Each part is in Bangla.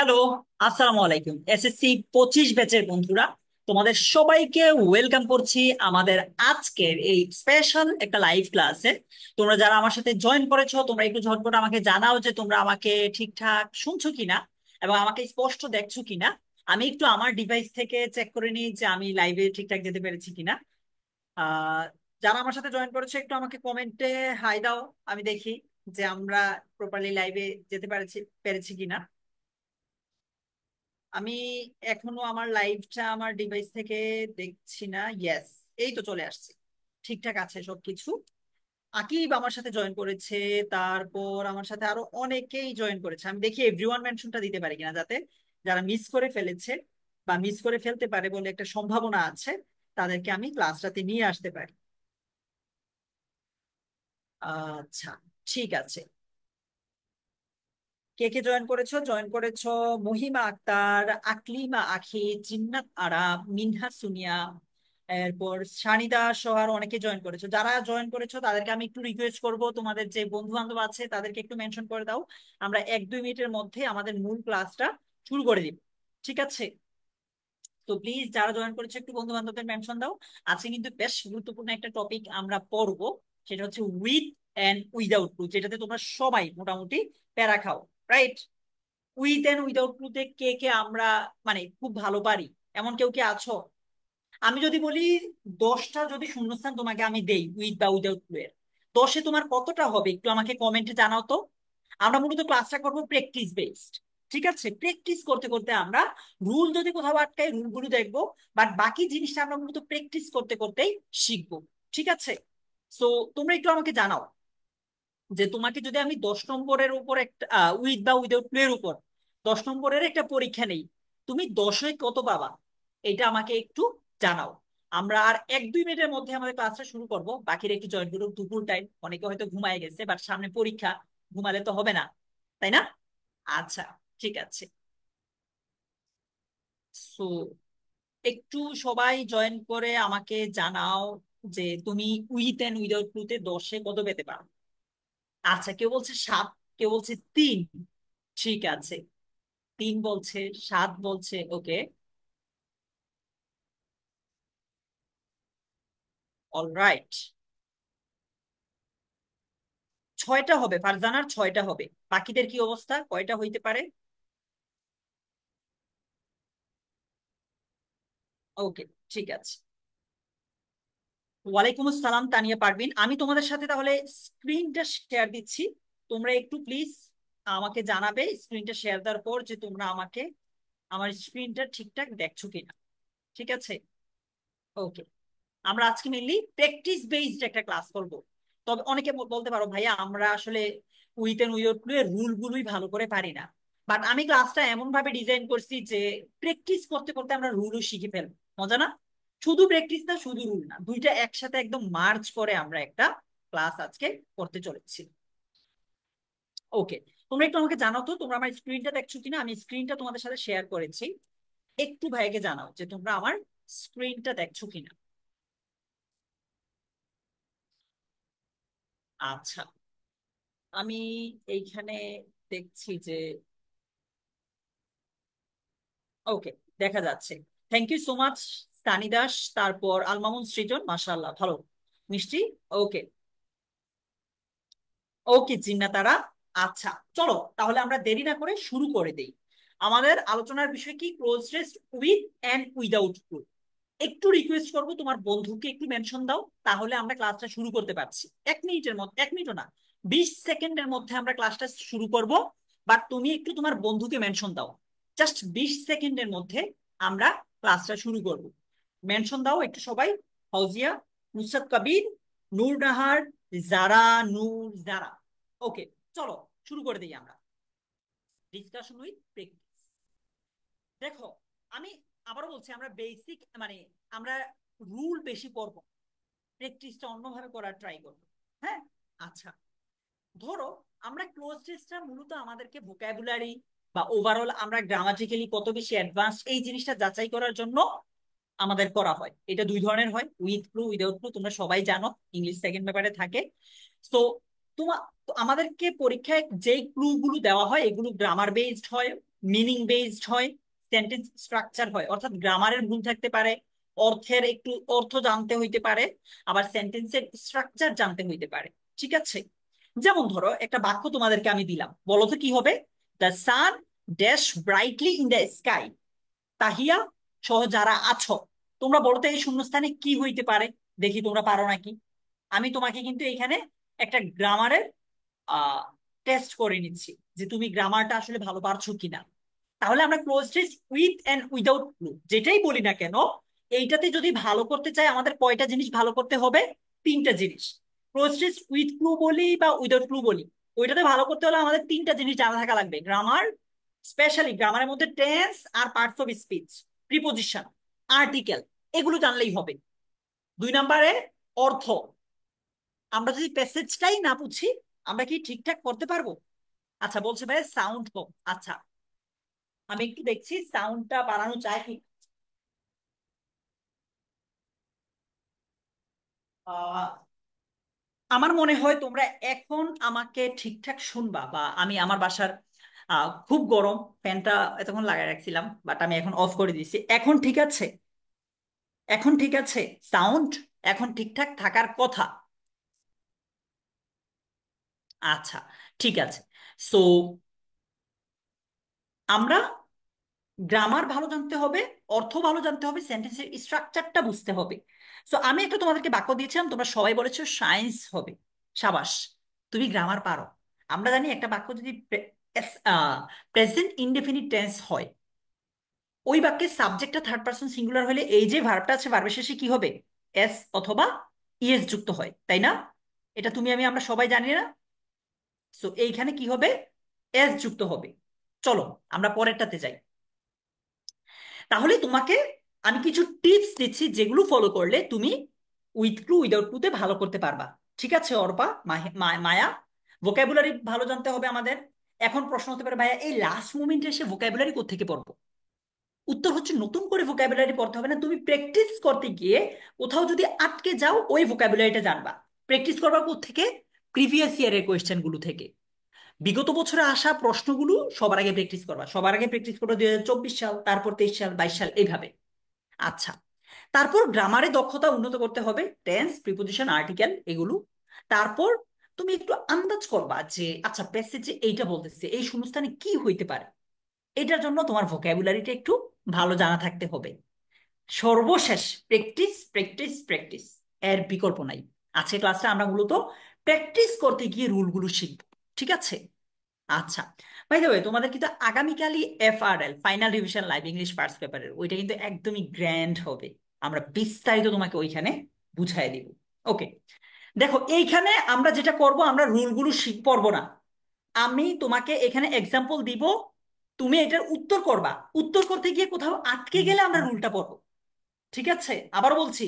হ্যালো, আসসালামু আলাইকুম। এসএসসি 25 ব্যাচের বন্ধুরা, তোমাদের সবাইকে ওয়েলকাম করছি আমাদের আজকের এই স্পেশাল একটা লাইভ ক্লাসে। তোমরা যারা আমার সাথে জয়েন করেছো, তোমরা একটু ঝটপট আমাকে জানাও যে তোমরা আমাকে ঠিকঠাক শুনছো কিনা এবং আমাকে স্পষ্ট দেখছো কিনা। আমি একটু আমার ডিভাইস থেকে চেক করে নিই যে আমি লাইভে ঠিকঠাক যেতে পেরেছি কিনা। আহ যারা আমার সাথে জয়েন করেছো একটু আমাকে কমেন্টে হাই দাও, আমি দেখি যে আমরা প্রপারলি লাইভে যেতে পেরেছি পেরেছি কিনা। আমি এখনো আমার লাইভটা আমার ডিভাইস থেকে দেখছি না। ইয়েস, এই তো চলে আসছে, ঠিকঠাক আছে সবকিছু। আকিব আমার সাথে জয়েন করেছে, তারপর আমার সাথে আরো অনেকেই জয়েন করেছে। আমি দেখি এভরিওয়ান মেনশনটা দিতে পারি কিনা, যাতে যারা মিস করে ফেলেছে বা মিস করে ফেলতে পারে বলে একটা সম্ভাবনা আছে, তাদেরকে আমি ক্লাসটাতে নিয়ে আসতে পারি। আচ্ছা, ঠিক আছে। কে কে জয়েন করেছো? জয়েন করেছো মহিমা আক্তার, আকলিমা আখি, জিন্নাত আরা, মিনহা সুনিয়া, এরপর সানিদা সহ আরো অনেকে জয়েন করেছো। যারা জয়েন করেছো তাদেরকে আমি একটু রিকোয়েস্ট করব, তোমাদের যে বন্ধু বান্ধব আছে তাদেরকে একটু মেনশন করে দাও। আমরা 1-2 মিনিটের মধ্যে আমাদের মূল ক্লাসটা শুরু করে দিব, ঠিক আছে? তো প্লিজ যারা জয়েন করেছে একটু বন্ধু বান্ধবদের মেনশন দাও। আজকে কিন্তু বেশ গুরুত্বপূর্ণ একটা টপিক আমরা পড়বো, সেটা হচ্ছে উইথ এন্ড উইদাউট টু, যেটাতে তোমরা সবাই মোটামুটি প্যারা খাও, রাইট? উইথ এন্ড উইদাউট টু তে কে কে আমরা মানে খুব ভালো পারি, এমন কেউ কি আছো? আমি যদি বলি 10টা যদি শূন্যস্থান তোমাকে আমি দেই উইথ বা উইদাউট টু এর, 10-এ তোমার কতটা হবে একটু আমাকে কমেন্টে জানাও তো। আমরা মূলত ক্লাসটা করবো প্র্যাকটিস বেসড, ঠিক আছে? প্র্যাকটিস করতে করতে আমরা রুল যদি কোথাও আটকাই রুলগুলো দেখবো, বাট বাকি জিনিসটা আমরা মূলত প্র্যাকটিস করতে করতেই শিখবো, ঠিক আছে? তো তোমরা একটু আমাকে জানাও যে তোমাকে যদি আমি 10 নম্বরের উপর একটা উইথ বা উইদাউট প্লে এর উপর 10 নম্বরের একটা পরীক্ষা নেই, তুমি 10-এ কত পাবা? এটা আমাকে একটু জানাও। আমরা আর 1-2 মিনিটের মধ্যে আমাদের ক্লাসটা শুরু করব। বাকিরা একটু জয়েন করুক, দুপুর টাইম, অনেকে হয়তো ঘুমায় গেছে, বাট সামনে পরীক্ষা, ঘুমালে তো হবে না, তাই না? আচ্ছা, ঠিক আছে। সো একটু সবাই জয়েন করে আমাকে জানাও যে তুমি উইথ এন্ড উইদাউট টু তে 10-এ কত পেতে পারো। আচ্ছা, কেউ বলছে 7, কেউ বলছে 3। ঠিক আছে, 3 বলছে, 7 বলছে, ওকে, অলরাইট। 6টা হবে, ফারজানার 6টা হবে। বাকিদের কি অবস্থা, কয়টা হইতে পারে? ওকে, ঠিক আছে। ওয়ালাইকুম আসসালাম তানিয়া পারভিন, আমি তোমাদের সাথে তাহলে স্ক্রিনটা শেয়ার দিচ্ছি। তোমরা একটু প্লিজ আমাকে জানাবে স্ক্রিনটা শেয়ার দেওয়ার পর যে তোমরা আমাকে আমার স্ক্রিনটা ঠিকঠাক দেখছো কিনা, ঠিক আছে? ওকে। আমরা আজকে মেনলি প্র্যাকটিস বেসড একটা ক্লাস করব। তবে অনেকে বলতে পারো ভাইয়া আমরা আসলে উইথ এন্ড উইদাউট এর রুল গুলোই ভালো করে পারি না। বাট আমি ক্লাসটা এমন ভাবে ডিজাইন করছি যে প্র্যাকটিস করতে করতে আমরা রুলও শিখে ফেলবো। মজা না? শুধু প্র্যাকটিস না, শুধু রুল না, দুইটা একসাথে একদম মার্চ করে আমরা একটা ক্লাস আজকে করতে চলেছি। ওকে। তোমরা একটু আমাকে জানাও তো তোমরা আমার স্ক্রিনটা দেখছো কিনা। আমি স্ক্রিনটা তোমাদের সাথে শেয়ার করেছি, একটু ভাইকে জানাও যে তোমরা আমার স্ক্রিনটা দেখছো কিনা। আচ্ছা, আমি এইখানে দেখছি যে ওকে, দেখা যাচ্ছে। Thank you so much Sunny Das, তারপর আলমামুন সৃজন, মাশাআল্লাহ ভালো, মিষ্টি। ওকে, ওকে জিন্নাতারা। আচ্ছা, চলো তাহলে আমরা দেরি না করে শুরু করে দেই। আমাদের আলোচনার বিষয় কি? Close test with and without proof. একটু রিকোয়েস্ট করবো তোমার বন্ধুকে একটু মেনশন দাও, তাহলে আমরা ক্লাসটা শুরু করতে পারছি। 1 মিনিটের মধ্যে, 1 মিনিটও না, 20 সেকেন্ডের মধ্যে আমরা ক্লাসটা শুরু করব। বাট তুমি একটু তোমার বন্ধুকে মেনশন দাও, জাস্ট 20 সেকেন্ডের মধ্যে আমরা ক্লাসটা শুরু করব। মেনশন দাও একটু সবাই। ফাউজিয়া, নুসরাত কবির, নূর নাহার, জারা, নূর, জারা। ওকে, চলো শুরু করে দিই আমরা ডিসকাশন উইথ প্র্যাকটিস। দেখো, আমি আবারও বলছি আমরা বেসিক মানে আমরা রুল বেশি পড়ব, প্র্যাকটিসটা অন্যভাবে করার ট্রাই করবো। হ্যাঁ, আচ্ছা। ধরো আমরা ক্লোজ টেস্টটা মূলত আমাদেরকে ভোকাবুলারি বা ওভারঅল আমরা গ্রামাটিক্যালি কত বেশি অ্যাডভান্স এই জিনিসটা যাচাই করার জন্য আমাদের করা হয়। এটা দুই ধরনের হয়, উইথ ক্লু, উইদাউট ক্লু, তোমরা সবাই জানো, ইংলিশ সেকেন্ড পেপারে থাকে। সো তোমা আমাদেরকে পরীক্ষায় যে ক্লু গুলো দেওয়া হয় এগুলো গ্রামার বেসড হয়, মিনিং বেসড হয়, সেন্টেন্স স্ট্রাকচার হয়, অর্থাৎ গ্রামারের ভুল থাকতে পারে, অর্থের একটু অর্থ জানতে হইতে পারে, আবার সেন্টেন্সের স্ট্রাকচার জানতে হইতে পারে। ঠিক আছে? যেমন ধরো একটা বাক্য তোমাদেরকে আমি দিলাম, বলো তো কি হবে? The sun dash brightly in the sky. Tahiya সহ যারা আছো, তোমরা বলো তো এই শূন্যস্থানে কি হইতে পারে? দেখি তোমরা পারো নাকি। আমি তোমাকে কিন্তু এখানে একটা গ্রামারের টেস্ট করে নিচ্ছি যে তুমি গ্রামারটা আসলে ভালো পারছো কিনা। তাহলে আমরা close test with and without clue যেটাই বলি না কেন, এইটাতে যদি ভালো করতে চাই আমাদের কয়টা জিনিস ভালো করতে হবে? তিনটা জিনিস। ক্লোজ টেস্ট উইথ ক্লু বলি বা উইদাউট ক্লু বলি, ওইটাতে ভালো করতে হলে আমাদের তিনটা জিনিস জানা থাকা লাগবে। গ্রামার, স্পেশালি গ্রামারের মধ্যে টেন্স আর parts of speech, preposition, article, এগুলো জানলেই হবে। দুই নম্বরে অর্থ। আমরা যদি প্যাসেজটাই না বুঝি আমরা কি ঠিকঠাক করতে পারবো? আচ্ছা, বলছে ভাই সাউন্ড কম। আচ্ছা, আমি একটু দেখছি সাউন্ডটা বাড়ানো যায় কি। আহ, আমার মনে হয় তোমরা এখন আমাকে ঠিকঠাক শুনবা, বা আমি আমার বাসার খুব গরম, ফ্যানটা এতক্ষণ লাগাই রাখছিলাম বাট আমি এখন অফ করে দিয়েছি। এখন ঠিক আছে? এখন ঠিক আছে? সাউন্ড এখন ঠিকঠাক থাকার কথা। আচ্ছা, ঠিক আছে। সো আমরা গ্রামার ভালো জানতে হবে, অর্থ ভালো জানতে হবে, সেন্টেন্সের স্ট্রাকচারটা বুঝতে হবে। সো আমি একটা তোমাদেরকে বাক্য দিয়েছিলাম, তোমরা সবাই বলেছো সায়েন্স হবে। সাবাস, তুমি গ্রামার পারো। আমরা জানি একটা বাক্য যদি প্রেজেন্ট ইনডেফিনিট টেন্স হয়, ওই বাক্যের সাবজেক্টটা থার্ড পারসন সিঙ্গুলার হলে এই যে ভার্বটা আছে ভার্বের শেষে কি হবে? এস অথবা ইএস যুক্ত হয়, তাই না? এটা তুমি আমি আমরা সবাই জানি না? সো এইখানে কি হবে? এস যুক্ত হবে। চলো আমরা পরেরটাতে যাই। তাহলে তোমাকে আমি কিছু টিপস দিচ্ছি যেগুলো ফলো করলে তুমি উইথ ক্লু উইদাউট ক্লুতে ভালো করতে পারবা। ঠিক আছে অর্পা, মায়া? ভোকাবুলারি ভালো জানতে হবে আমাদের। এখন প্রশ্ন হতে পারে ভাইয়া এই লাস্ট মোমেন্টে এসে ভোকাবুলারি কোত্থেকে পড়বো? উত্তর হচ্ছে নতুন করে ভোকাবুলারি পড়তে হবে না, তুমি প্র্যাকটিস করতে গিয়ে কোথাও যদি আটকে যাও ওই ভোকাবুলারিটা জানবা। প্র্যাকটিস করবা কোত্থেকে? প্রিভিয়াস ইয়ারের কোয়েশ্চেন গুলো থেকে, বিগত বছরে আসা প্রশ্নগুলো সবার আগে প্র্যাকটিস করবা। সবার আগে প্র্যাকটিস করবা 2024 সাল, তারপর 23 সাল, 22 সাল, এইভাবে। আচ্ছা, তারপর গ্রামারে দক্ষতা উন্নত করতে হবে, টেন্স, প্রিপোজিশন, আর্টিকেল, এগুলো। তারপর তুমি একটু আন্দাজ করবা যে আচ্ছা প্যাসেজে এইটা বলতেছে, এই শূন্যস্থানে কি হইতে পারে। এটার জন্য তোমার ভোকাবুলারিটা একটু ভালো জানা থাকতে হবে। সর্বশেষ প্র্যাকটিস, প্র্যাকটিস, প্র্যাকটিস, এর বিকল্প নাই। আজকে ক্লাসটা আমরা মূলত প্র্যাকটিস করতে গিয়ে রুলগুলো শিখবো। ঠিক আছে? আচ্ছা, বাই দ্য ওয়ে তোমাদের কিন্তু আগামীকালই FRL, final revision live English first পেপারের, ওইটা কিন্তু একদমই গ্র্যান্ড হবে। আমরা বিস্তারিত তোমাকে ওইখানে বুঝাই দিব। ওকে, দেখো এইখানে আমরা যেটা করব, আমরা রুলগুলো পড়বো না। আমি তোমাকে এখানে এক্সাম্পল দিব, তুমি এটার উত্তর করবা। উত্তর করতে গিয়ে কোথাও আটকে গেলে আমরা রুলটা পড়বো। ঠিক আছে? আবার বলছি,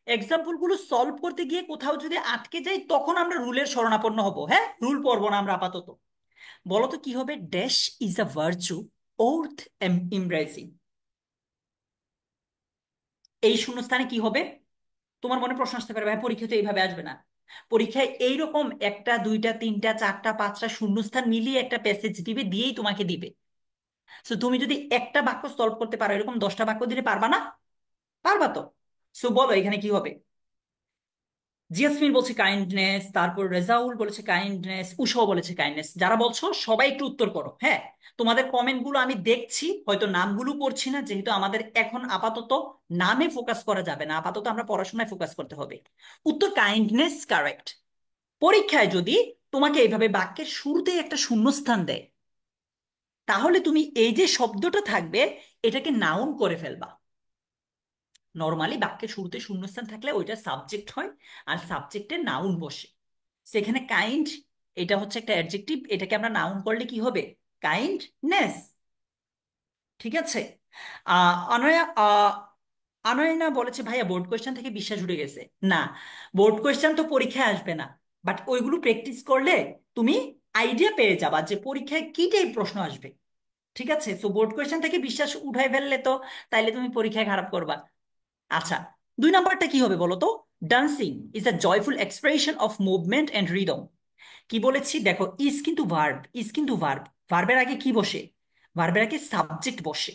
এক্সাম্পল গুলো সলভ করতে গিয়ে কোথাও যদি আটকে যাই তখন আমরা রুলের শরণাপন্ন হব। হ্যাঁ, রুল পড়বো না আমরা আপাতত। বলো তো কি হবে? Dash is a virtue worth embarrassing. এই শূন্যস্থানে কি হবে? তোমার মনে প্রশ্ন আসতে পারে ভাই পরীক্ষা তো এইভাবে আসবে না। পরীক্ষায় এইরকম একটা, দুইটা, তিনটা, চারটা, পাঁচটা শূন্যস্থান মিলিয়ে একটা প্যাসেজ দিবে, দিয়েই তোমাকে দিবে। সো তুমি যদি একটা বাক্য সলভ করতে পারো, এরকম 10টা বাক্য দিলে পারবা না? পারবা তো। সো বলো এখানে কি হবে? জিয়াসমিন বলছে কাইন্ডনেস, তারপর রেজাউল বলেছে কাইন্ডনেস, উষাও বলেছে কাইন্ডনেস। যারা বলছো সবাই একটু উত্তর করো। হ্যাঁ, তোমাদের কমেন্ট গুলো আমি দেখছি, হয়তো নামগুলো পড়ছি না যেহেতু আমাদের এখন আপাতত নামে ফোকাস করা যাবে না, আপাতত আমরা পড়াশোনায় ফোকাস করতে হবে। উত্তর কাইন্ডনেস কারেক্ট। পরীক্ষায় যদি তোমাকে এইভাবে বাক্যের শুরুতে একটা শূন্যস্থান দেয়, তাহলে তুমি এই যে শব্দটা থাকবে এটাকে নাউন করে ফেলবা। নর্মালি বাক্যের শুরুতে শূন্যস্থান থাকলে ওইটা সাবজেক্ট হয়, আর সাবজেক্টে নাউন বসে। সেখানে কাইন্ড, এটা হচ্ছে একটা অ্যাডজেক্টিভ, এটাকে আমরা নাউন করলে কি হবে? কাইন্ডনেস। ঠিক আছে? অনয়া আনয়না বলেছে ভাইয়া বোর্ড কোয়েশ্চেন থেকে বিশ্বাস উঠে গেছে। না, বোর্ড কোয়েশ্চেন তো পরীক্ষায় আসবে না, বাট ওইগুলো প্র্যাকটিস করলে তুমি আইডিয়া পেয়ে যাবা যে পরীক্ষায় কি টাইপ প্রশ্ন আসবে। ঠিক আছে? সো বোর্ড কোয়েশ্চেন থেকে বিশ্বাস উঠাই ফেললে তো তাইলে তুমি পরীক্ষায় খারাপ করবা। আচ্ছা, দুই নাম্বারটা কি হবে বলো তো? Dancing is a joyful expression of movement and rhythm. কি বলেছি দেখো, ইজ কিন্তু ভার্ব, ইজ কিন্তু ভার্ব। ভার্বের আগে কি বসে? ভার্বের আগে সাবজেক্ট বসে,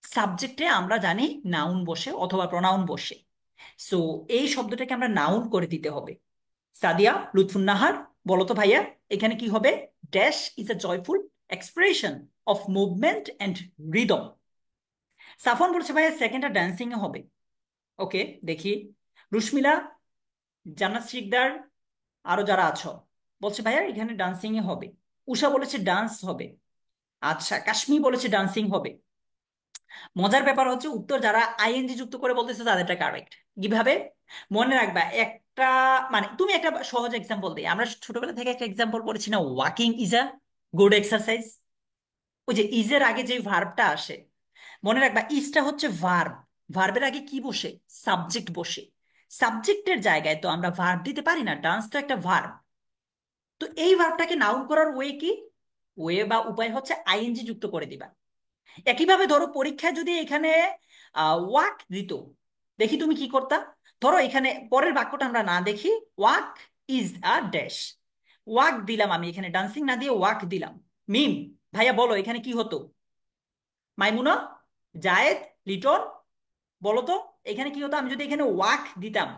সাবজেক্টে আমরা জানি নাউন বসে অথবা প্রনাউন বসে। সো এই শব্দটাকে আমরা নাউন করে দিতে হবে। সাদিয়া লুৎফুন নাহার, বলো তো ভাইয়া, এখানে কি হবে? Dash is a joyful expression of movement and rhythm. সাফন বলছে ভাইয়া সেকেন্ডটা ড্যান্সিং এ হবে। ওকে, দেখি। রুশমিলা, জান্নাত শিকদার, আরো যারা আছো বলছে ভাইয়া এখানে ডান্সিং এ হবে। উষা বলেছে ডান্স হবে। আচ্ছা, কাশ্মীর বলেছে ডান্সিং হবে। মজার ব্যাপার হচ্ছে উত্তর যারা আইএনজি যুক্ত করে বলতেছে তাদেরটা কারেক্ট। কিভাবে? মনে রাখবা একটা, মানে তুমি একটা সহজ এক্সাম্পল দিই, আমরা ছোটবেলা থেকে একটা এক্সাম্পল পড়েছি না, walking is a good exercise. ওই যে ইজের আগে যে ভার্বটা আসে, মনে রাখবা ইজটা হচ্ছে ভার্ব, ভার্বের আগে কি বসে? সাবজেক্ট বসে। সাবজেক্টের জায়গায় তো আমরা ভার্ব দিতে পারি না, ডান্স তো একটা ভার্ব। তো এই ভার্বটাকে নাউন করার ওয়ে কি? ওয়ে বা উপায় হচ্ছে আইএনজি যুক্ত করে দিবা। একইভাবে ধরো পরীক্ষায় যদি এখানে ওয়াক দিত, দেখি তুমি কি করতা। ধরো এখানে পরের বাক্যটা আমরা না দেখি, walk is a dash, walk দিলাম আমি এখানে, ডান্সিং না দিয়ে ওয়াক দিলাম। মিম, ভাইয়া বলো এখানে কি হতো? মাইমুনা, জায়েদ, লিটন, বলো তো এখানে কি হতো আমি যদি এখানে ওয়াক দিতাম?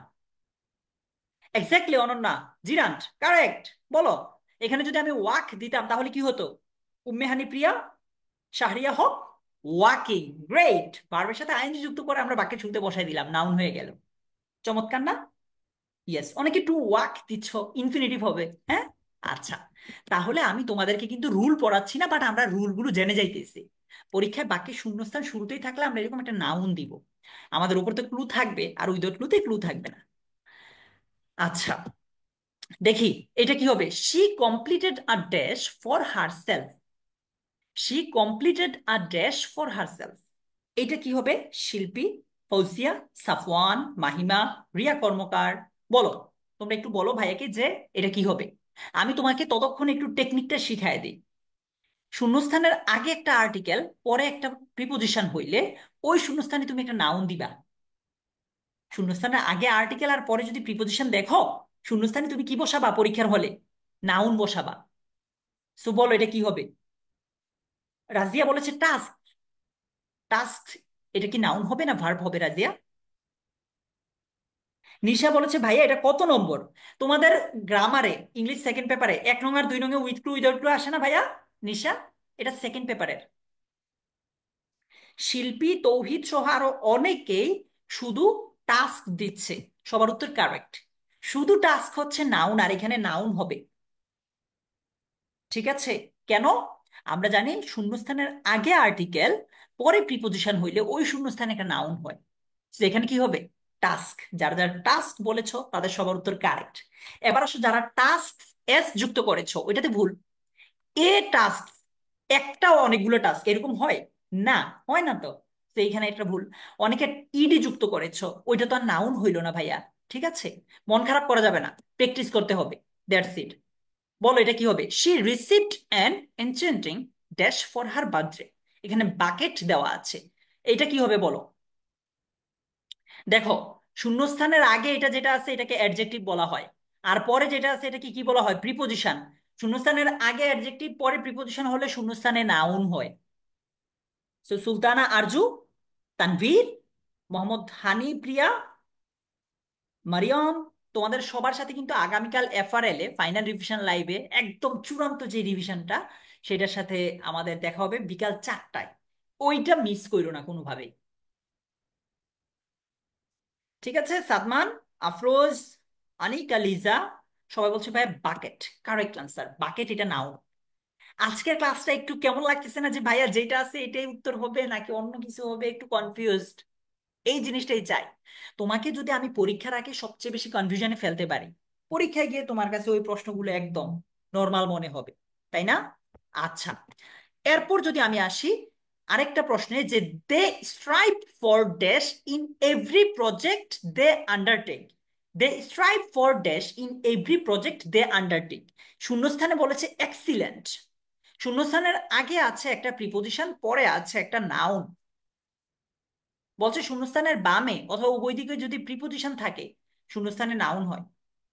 Exactly Ananya, gerund, correct. বলো এখানে যদি আমি ওয়াক দিতাম তাহলে কি হতো? উম্মেহানি প্রিয়া, শাহরিয়া হক, ওয়াকিং। গ্রেট, ভার্বের সাথে আইএনজি যুক্ত করে আমরা বাক্যে শুরুতে বসাই দিলাম, নাউন হয়ে গেল। চমৎকার না? ইয়েস, অনেকে টু ওয়াক দিচ্ছ, ইনফিনিটিভ হবে, হ্যাঁ। আচ্ছা, তাহলে আমি তোমাদেরকে কিন্তু রুল পড়াচ্ছি না, বাট আমরা রুলগুলো জেনে যাইতেছি। পরীক্ষায় বাক্যের শূন্যস্থান শুরুতেই থাকলে আমরা এরকম একটা নাউন দিব, আমাদের উপর তো ক্লু থাকবে, আর উইদাউট ক্লুতে ক্লু থাকবে না। আচ্ছা, দেখি এটা কি হবে। She completed a dash for herself, she completed a dash for herself. এটা কি হবে? শিল্পী, ফৌসিয়া, সাফওয়ান, মাহিমা, রিয়া কর্মকার, বলো। তোমরা একটু বলো ভাইয়াকে যে এটা কি হবে। আমি তোমাকে ততক্ষণ একটু টেকনিকটা শিখাই দিই। শূন্যস্থানের আগে একটা আর্টিকেল, পরে একটা প্রিপোজিশন হইলে ওই শূন্যস্থানে তুমি একটা নাউন দিবা। শূন্যস্থানের আগে আর্টিকেল আর পরে যদি প্রিপোজিশন দেখো, শূন্যস্থানে তুমি কি বসাবা পরীক্ষার হলে? নাউন বসাবা। সো বলো এটা কি হবে? রাজিয়া বলেছে টাস্ক, টাস্ক, এটা কি নাউন হবে না ভার্ব হবে রাজিয়া? নিশা বলেছে ভাইয়া এটা কত নম্বর? তোমাদের গ্রামারে ইংলিশ সেকেন্ড পেপারে 1 নং আর 2 নং A with clue without clue আসে না ভাইয়া? নিশা, এটা সেকেন্ড পেপারের। শিল্পী, তৌহিদ সহ আরো অনেকেই শুধু টাস্ক দিচ্ছে, সবার উত্তর কারেক্ট। শুধু টাস্ক হচ্ছে নাউন, আর এখানে নাউন হবে। ঠিক আছে? কেন? আমরা জানি শূন্যস্থানের আগে আর্টিকেল, পরে প্রিপোজিশন হইলে ওই শূন্যস্থানে একটা নাউন হয়। তো এখানে কি হবে? টাস্ক। যারা যারা টাস্ক বলেছো তাদের সবার উত্তর কারেক্ট। এবার আসো যারা টাস্ক এস যুক্ত করেছো ওইটাতে ভুল। এ টাস্ক, একটাও অনেকগুলো টাস্ক এরকম হয় না, হয় না তো। তো এইখানে একটা ভুল। অনেকে ইডি যুক্ত করেছো, ওইটা তো আর নাউন হইলো না ভাইয়া। ঠিক আছে, মন খারাপ করা যাবে না, প্র্যাকটিস করতে হবে। That's it. বলো এটা কি হবে? She received an enchanting dash for her birthday. এখানে বাকেট দেওয়া আছে, এটা কি হবে বলো? দেখো, শূন্যস্থানের আগে এটা যেটা আছে এটাকে অ্যাডজেক্টিভ বলা হয়, আর পরে যেটা আছে এটা কি কি বলা হয়? প্রিপোজিশন। শূন্যস্থানের আগে অ্যাডজেক্টিভ, পরে প্রিপোজিশন হলে শূন্যস্থানে নাউন হয়। সো সুলতানা আরজু, তানভীর, মোহাম্মদ হানি প্রিয়া, মারিয়াম, তোমাদের সবার সাথে কিন্তু আগামীকাল এফআরএল এ ফাইনাল রিভিশন লাইভে একদম চূড়ান্ত যে রিভিশনটা, সেটার সাথে আমাদের দেখা হবে বিকাল 4টায়। ওইটা মিস করো না কোনোভাবেই। ঠিক আছে? সাদমান, আফরোজ, আনিকা, লিজা, সবাই বলছে ভাই বাকেট। কারেক্ট আনসার, বাকেট এটা নাউন। আজকের ক্লাসটা একটু কেমন লাগতেছে না, যে ভাইয়া যেটা আছে এটাই উত্তর হবে নাকি অন্য কিছু হবে, একটু কনফিউজড। এই জিনিসটাই চাই। তোমাকে যদি আমি পরীক্ষার আগে সবচেয়ে বেশি কনফিউশনে ফেলতে পারি, পরীক্ষায় গিয়ে তোমার কাছে ওই প্রশ্নগুলো একদম নর্মাল মনে হবে, তাই না? আচ্ছা, এরপর যদি আমি আসি আরেকটা প্রশ্নে, যে they strive for dash in every project they undertake. They strive for dash in every project they undertake. শূন্যস্থানে বলেছে এক্সিলেন্ট, শূন্যস্থানের আগে আছে একটা প্রিপোজিশন, পরে আছে একটা নাউন। বলছে শূন্যস্থানের বামে অথবা উভয় দিকে যদি প্রিপোজিশন থাকে শূন্যস্থানে নাউন হয়।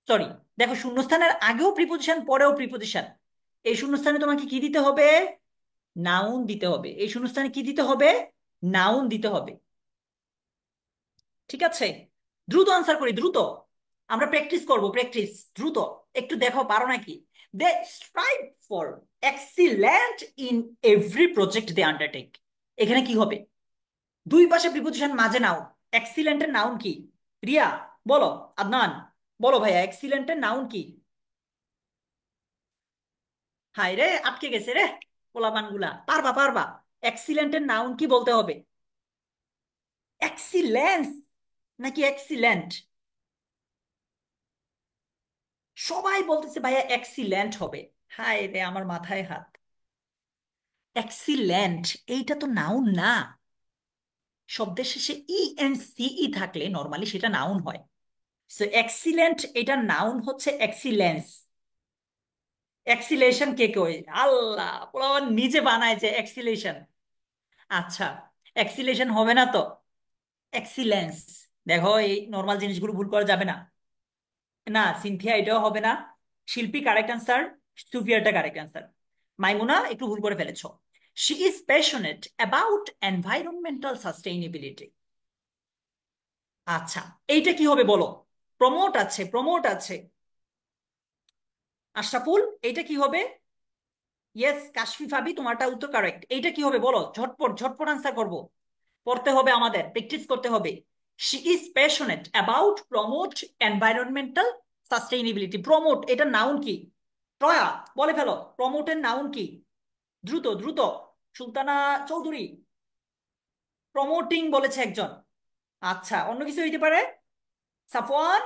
সরি, দেখো শূন্যস্থানের আগেও প্রিপোজিশন পরেও প্রিপোজিশন, এই শূন্যস্থানে তোমাকে কি দিতে হবে? নাউন দিতে হবে, এই শূন্যস্থানে কি দিতে হবে? নাউন দিতে হবে। ঠিক আছে, দ্রুত আনসার করি, দ্রুত। আমরা প্র্যাকটিস করব, প্র্যাকটিস। দ্রুত একটু দেখো পারো নাকি। They strive for excellent in every project they undertake. এখানে কি হবে? দুই পাশে প্রিপোজিশন, মাঝে নাউন। এক্সিলেন্টের নাউন কি? রিয়া বলো, আদনান বলো ভাইয়া, এক্সিলেন্টের নাউন কি? হাই রে, আটকে গেছে রে পোলাপান গুলা। পারবা পারবা। এক্সিলেন্টের নাউন কি বলতে হবে? এক্সিলেন্স নাকি এক্সিলেন্ট? সবাই বলতেছে ভাইয়া এক্সিলেন্ট হবে। হায় রে, আমার মাথায় হাত। এক্সিলেন্ট এইটা তো নাউন না। শব্দের শেষে ই এন সি ই থাকলে নর্মালি সেটা নাউন হয়। সো এক্সিলেন্ট এটা নাউন হচ্ছে এক্সিলেন্স। এক্সিলেশন কে কই? আল্লাহ, ওরা আবার নিজে বানায় যে এক্সিলেশন। আচ্ছা, এক্সিলেশন হবে না তো, এক্সিলেন্স। দেখো, এই নর্মাল জিনিসগুলো ভুল করা যাবে না। না সিনথিয়া, এটাও হবে না। শিল্পী কারেক্ট আনসার, সুফিয়ারটা কারেক্ট আনসার। মাইমুনা একটু ভুল করে ফেলেছো। She is passionate about environmental sustainability. আচ্ছা, এইটা কি হবে বলো? প্রমোট আছে, প্রমোট আছে। আশরাফুল, এইটা কি হবে? ইয়েস, কাশফি ফাবি, তোমারটা উত্তর কারেক্ট। এইটা কি হবে বলো, ঝটপট ঝটপট আনসার করব। পড়তে হবে, আমাদের প্র্যাকটিস করতে হবে। She is passionate about promote environmental sustainability. Promote এটা নাউন কি? টয়া, বলে ফেলো, প্রমোটের নাউন কি? দ্রুত দ্রুত। সুলতানা চৌধুরী, প্রমোটিং বলেছে একজন। আচ্ছা, অন্য কিছু হইতে পারে? সাফওয়ান,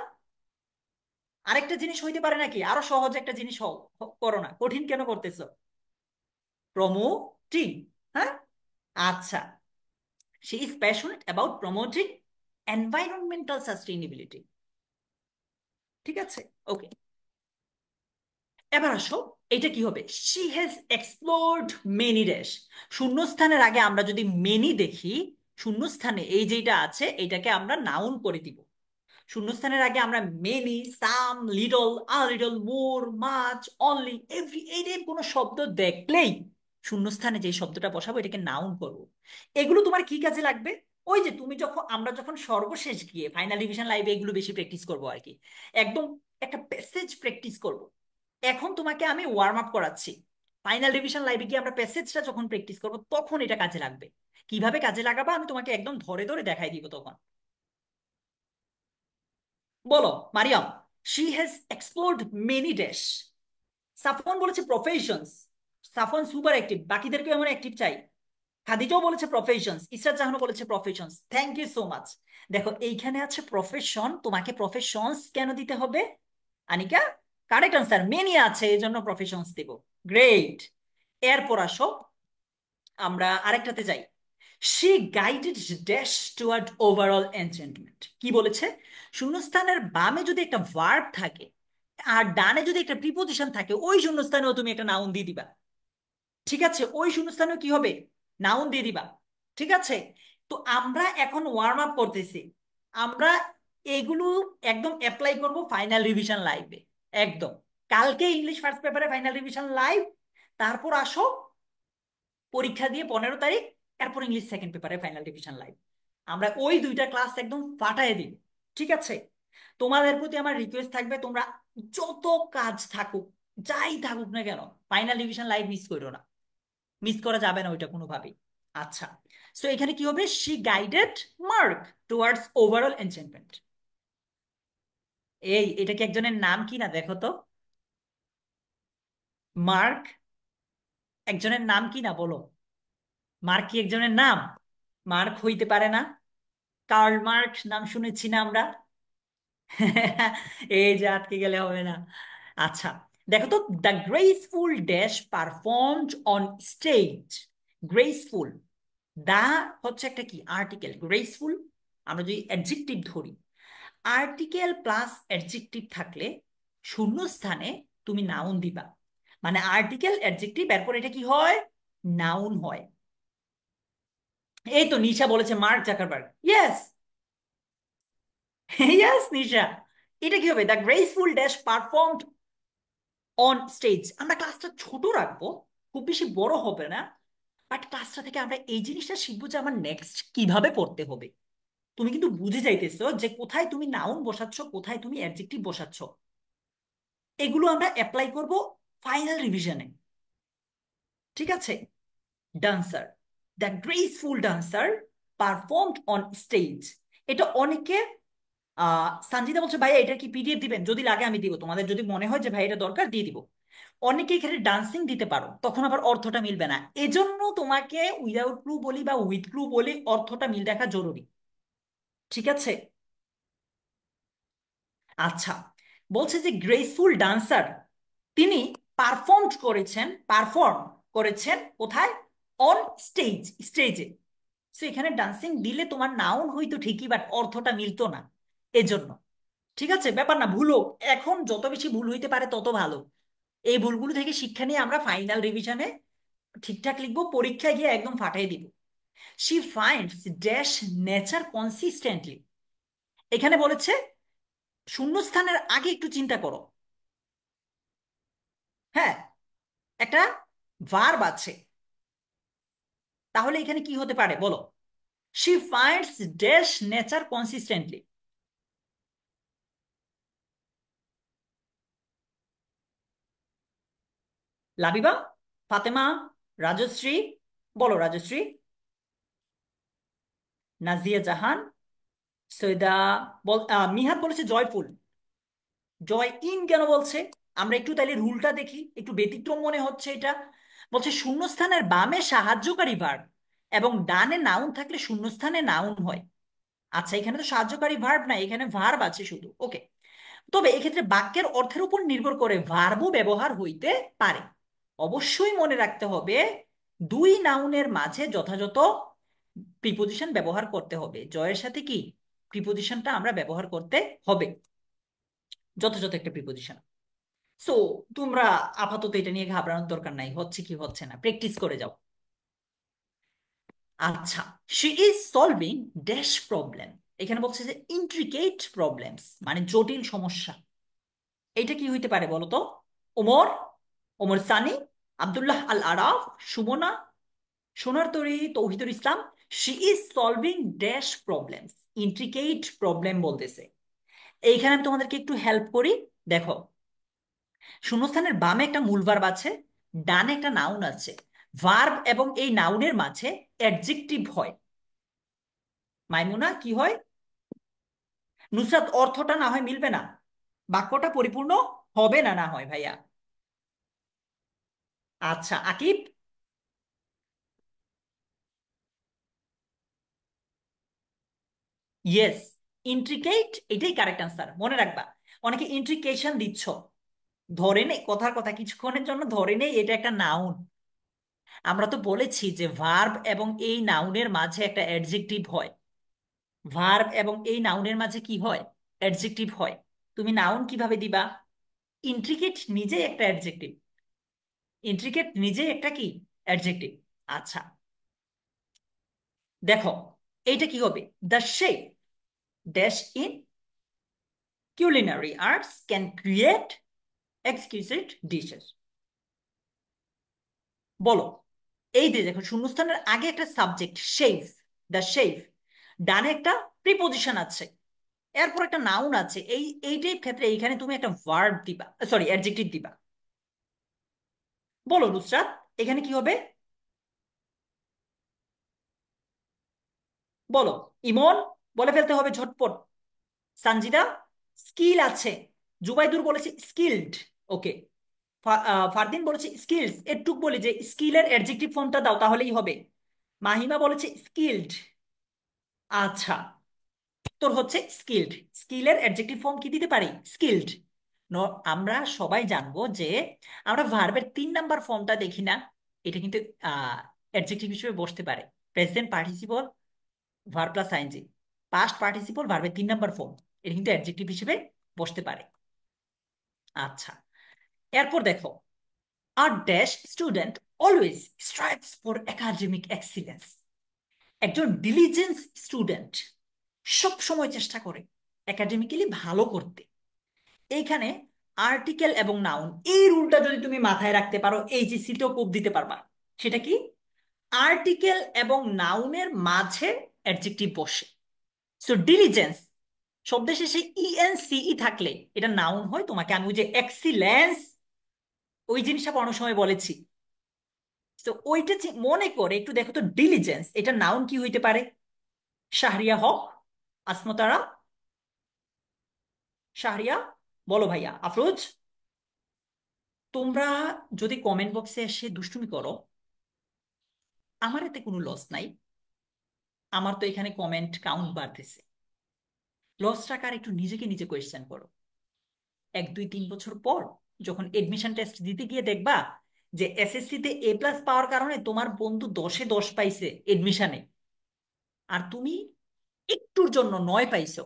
আরেকটা জিনিস হইতে পারে নাকি? আরো সহজ একটা জিনিস হও, করো না, কঠিন কেন করতেছো? প্রমোটিং, হ্যাঁ। আচ্ছা, she is passionate about promoting environmental sustainability. ঠিক আছে, ওকে। এবার আসো, এটা কি হবে? She has explored many dash. শূন্যস্থানের আগে আমরা যদি মেনি দেখি, শূন্যস্থানে এই যেটা আছে এটাকে আমরা নাউন করে দিব। শূন্যস্থানের আগে আমরা many, some, little, a little, more, much, only, every, এই টাইপ কোনো শব্দ দেখলেই শূন্যস্থানে যে শব্দটা বসাবো এটাকে নাউন করব। এগুলো তোমার কি কাজে লাগবে? ওই যে তুমি যখন, আমরা যখন সর্বশেষ গিয়ে ফাইনাল রিভিশন লাইভে এগুলো বেশি প্র্যাকটিস করবো আর কি। একদম একটা প্যাসেজ প্র্যাকটিস করব। এখন তোমাকে আমি ওয়ার্ম আপ করাচ্ছি। ফাইনাল রিভিশন লাইভে গিয়ে আমরা প্যাসেজটা যখন প্র্যাকটিস করব তখন এটা কাজে লাগবে। কিভাবে কাজে লাগাবা আমি তোমাকে একদম ধরে ধরে দেখাই দিব তখন। বলো Mariam, she has explored many dash. Safwan বলেছে প্রফেশনস। সাফওয়ান সুপার অ্যাক্টিভ, বাকিদেরকে এমন অ্যাক্টিভ চাই। খাদিজাও বলেছে প্রফেশনস, ইসরাত জাহানও বলেছে professions. Thank you so much. দেখো এইখানে আছে প্রফেশন, তোমাকে প্রফেশনস কেন দিতে হবে? আনিকা, কারেক্ট আনসার, মেনি আছে এই জন্য প্রফেশনস দিব। গ্রেট। এরপর আসো, আমরা আরেকটাতে যাই। She guided dash toward overall enchantment. কি বলেছে? শূন্যস্থানের বামে যদি একটা ভার্ব থাকে আর ডানে যদি একটা প্রিপোজিশন থাকে, ওই শূন্যস্থানেও তুমি একটা নাউন দিয়ে দিবা। ঠিক আছে, ওই শূন্যস্থানেও কি হবে? নাউন দিয়ে দিবা। ঠিক আছে, তো আমরা এখন ওয়ার্ম আপ করতেছি। আমরা এগুলো একদম অ্যাপ্লাই করব ফাইনাল রিভিশন লাইভে। একদম কালকে ইংলিশ ফার্স্ট পেপারে ফাইনাল রিভিশন লাইভ। তারপর আসো পরীক্ষা দিয়ে 15 তারিখ, এরপর ইংলিশ সেকেন্ড পেপারে ফাইনাল রিভিশন লাইভ। আমরা ওই দুইটা ক্লাস একদম ফাটায় দিই। ঠিক আছে, তোমাদের প্রতি আমার রিকোয়েস্ট থাকবে, তোমরা যত কাজ থাকুক, যাই থাকুক না কেন, ফাইনাল রিভিশন লাইভ মিস করো না। মিস করা যাবে না ওইটা কোনোভাবেই। আচ্ছা, সো এখানে কি হবে? She guided mark towards overall enchantment. এটা কি একজনের নাম কি না দেখো তো? মার্ক একজনের নাম কি না বলো? মার্ক কি একজনের নাম? মার্ক হইতে পারে না। কার্ল মার্ক নাম শুনেছি না আমরা? এই যে আটকে গেলে হবে না। আচ্ছা, দেখো তো, the graceful dash performed on stage. Graceful, the হচ্ছে একটা কি আর্টিকেল, গ্রেসফুল আমরা যদি অ্যাডজেক্টিভ ধরি, আর্টিকেল প্লাস অ্যাডজেক্টিভ থাকলে শূন্যস্থানে তুমি নাউন দিবা। মানে আর্টিকেল অ্যাডজেক্টিভ, এরপর এটা কি হয়? নাউন হয়। এই তো নিশা বলেছে মার্ক জাকারবার্গ। ইয়েস, ইয়েস নিশা। এটা কি হবে? The graceful dash performed on stage. আমরা ক্লাসটা ছোট রাখবো, খুব বেশি বড় হবে না। বাট ক্লাসটা থেকে আমরা এই জিনিসটা শিখবো যে আমার নেক্সট কিভাবে পড়তে হবে। তুমি কিন্তু বুঝে যাইতেছো যে কোথায় তুমি নাউন বসাচ্ছ, কোথায় তুমি অ্যাডজেক্টিভ বসাচ্ছ। এগুলো আমরা অ্যাপ্লাই করব ফাইনাল রিভিশনে। ঠিক আছে। Dancer, the graceful dancer performed on stage. এটা অনেকে সঞ্জিতা বলছে ভাইয়া এটা কি পিডিএফ দিবেন, যদি লাগে আমি দিব, তোমাদের যদি মনে হয় যে ভাই এটা দরকার দিয়ে দিব। অনেকে এখানে ডান্সিং দিতে পারো, তখন আবার অর্থটা মিলবে না, এজন্য তোমাকে উইদাউট ক্লু বলি বা উইথ ক্লু বলি অর্থটা মিল রাখা জরুরি। ঠিক আছে। আচ্ছা, বলছে যে গ্রেসফুল ডান্সার তিনি পারফর্ম করেছেন কোথায়? অন স্টেজ, স্টেজে। সো এখানে ডান্সিং দিলে তোমার নাউন হইতো ঠিকই, বাট অর্থটা মিলতো না, এজন্য। ঠিক আছে, ব্যাপার না, ভুল হোক, এখন যত বেশি ভুল হইতে পারে তত ভালো। এই ভুলগুলো থেকে শিক্ষা নিয়ে আমরা ফাইনাল রিভিশনে ঠিকঠাক লিখবো, পরীক্ষায় গিয়ে একদম ফাটাই দিব। She finds dash nature consistently. এখানে বলেছে শূন্যস্থানের আগে একটু চিন্তা করো। হ্যাঁ, একটা ভার্ব আছে, তাহলে এখানে কি হতে পারে বলো? She finds dash nature consistently. Labiba, Fatema, Rajshree, বলো রাজশ্রী। নাজিয়া জাহান, সৈয়দা, মিহাদ বলেছে জয়ফুল। জয় ইন কেন বলছে? আমরা একটু তাহলে রুলটা দেখি, একটু ব্যতিক্রম মনে হচ্ছে এটা। বলছে শূন্যস্থানের বামে সাহায্যকারী ভার্ব এবং ডানে নাউন থাকলে শূন্যস্থানে নাউন হয়। আচ্ছা, এখানে তো সাহায্যকারী ভার্ব না, এখানে ভার্ব আছে শুধু। ওকে। তবে এক্ষেত্রে বাক্যের অর্থের উপর নির্ভর করে ভার্বও ব্যবহার হইতে পারে। অবশ্যই মনে রাখতে হবে দুই নাউনের মাঝে যথাযথ প্রিপোজিশন ব্যবহার করতে হবে। জয়ের সাথে কি প্রিপোজিশনটা আমরা ব্যবহার করতে হবে, যথাযথ একটা প্রিপোজিশন। সো তোমরা আপাতত এটা নিয়ে ঘাবড়ানোর দরকার নাই, হচ্ছে কি হচ্ছে না প্র্যাকটিস করে যাও। আচ্ছা, she is solving dash problem. এখানে বলছে যে ইন্ট্রিকেট প্রবলেমস মানে জটিল সমস্যা। এটা কি হইতে পারে বলো তো? Omar, Omar Sunny, Abdullah Al Araf, Sumona, Sonar Tori, Tauhidul Islam. She is solving dash problems, intricate problem বলতেছে। এইখানে আমি তোমাদেরকে একটু হেল্প করি। দেখো, শূন্যস্থানের বামে একটা মূল ভার্ব আছে, ডানে একটা নাউন আছে। ভার্ব এবং এই নাউনের মাঝে অ্যাডজেক্টিভ হয়। মাইমুনা কি হয়? নুসরাত, অর্থটা না হয় মিলবে না, বাক্যটা পরিপূর্ণ হবে না, না হয় ভাইয়া। আচ্ছা আকিব। ইয়েস, ইন্ট্রিকেট এটাই কারেক্ট আনসার, মনে রাখবা। অনেকে ইন্ট্রিকেশন দিচ্ছ, ধরে নেই কথার কথা, কিছুক্ষণের জন্য ধরে নেই এটা একটা নাউন। আমরা তো বলেছি যে ভার্ব এবং এই নাউনের মাঝে একটা অ্যাডজেক্টিভ হয়। ভার্ব এবং এই নাউনের মাঝে কি হয়? অ্যাডজেক্টিভ হয়। তুমি নাউন কিভাবে দিবা? ইন্ট্রিকেট নিজেই একটা অ্যাডজেক্টিভ, ইন্ট্রিকেট নিজেই একটা কি অ্যাডজেক্টিভ। আচ্ছা, দেখো এইটা কি হবে? The chef dash in culinary arts can create exquisite dishes। বলো, এই যে দেখো শূন্যস্থানের আগে একটা সাবজেক্ট শেফ, দ্য শেফ, ডানে একটা প্রিপোজিশন আছে, এরপর একটা নাউন আছে। এইটার ক্ষেত্রে এইখানে তুমি একটা ভার্ব দিবা, সরি অ্যাডজেক্টিভ দিবা। বলো নুসরাত, এখানে কি হবে? বলো ইমন, বলে ফেলতে হবে ঝটপট। সানজিদা, স্কিল আছে। জুবাইদুর বলেছে স্কিলড। ওকে। ফারদিন বলেছে স্কিলস, এটুক বলি যে স্কিলের অ্যাডজেক্টিভ ফর্মটা দাও তাহলেই হবে। মাহিমা বলেছে স্কিলড। আচ্ছা, তোর হচ্ছে স্কিলড, স্কিলের অ্যাডজেক্টিভ ফর্ম কি দিতে পারি? স্কিলড। আমরা সবাই জানবো যে আমরা ভার্বের 3 নাম্বার ফর্মটা দেখি না, এটা কিন্তু অ্যাডজেক্টিভ হিসেবে বসতে পারে। Present participle, verb plus ING, past participle, ভার্বের 3 নাম্বার ফর্ম, এটা কিন্তু অ্যাডজেক্টিভ হিসেবে বসতে পারে। আচ্ছা, এরপর দেখো, a dash student always strives for academic excellence। একজন ডিলিজেন্স স্টুডেন্ট সব সময় চেষ্টা করে একাডেমিক্যালি ভালো করতে। এইখানে আর্টিকেল এবং নাউন, এই রুলটা যদি তুমি মাথায় রাখতে পারো এইচএসসি তেও কোপ দিতে পারবা। সেটা কি? আর্টিকেল এবং নাউনের মাঝে অ্যাডজেক্টিভ বসে। সো ডিলিজেন্স শব্দের শেষে ইএনসিই থাকলে এটা নাউন হয়। তোমাকে আমি ওই যে এক্সিলেন্স ওই জিনিসটা কোনো সময় বলেছি। তো ওইটা মনে করে একটু দেখো তো, ডিলিজেন্স এটা নাউন কি হইতে পারে? শাহরিয়া হক, আসমতারা, শাহরিয়া, বলো ভাইয়া, আফরোজ। তোমরা যদি কমেন্ট বক্সে এসে দুষ্টুমি করো, আমার এতে কোনো লস নাই। আমার তো এখানে কমেন্ট কাউন্ট বাড়তেছে। লস টাকার একটু নিজেকে নিজে কোয়েশ্চেন করো। 1 2 3 বছর পর যখন এডমিশন টেস্ট দিতে গিয়ে দেখবা যে এসএসসি তে A+ পাওয়ার কারণে তোমার বন্ধু 10-এ 10 পাইছে এডমিশনে, আর তুমি একটুর জন্য 9 পাইছো।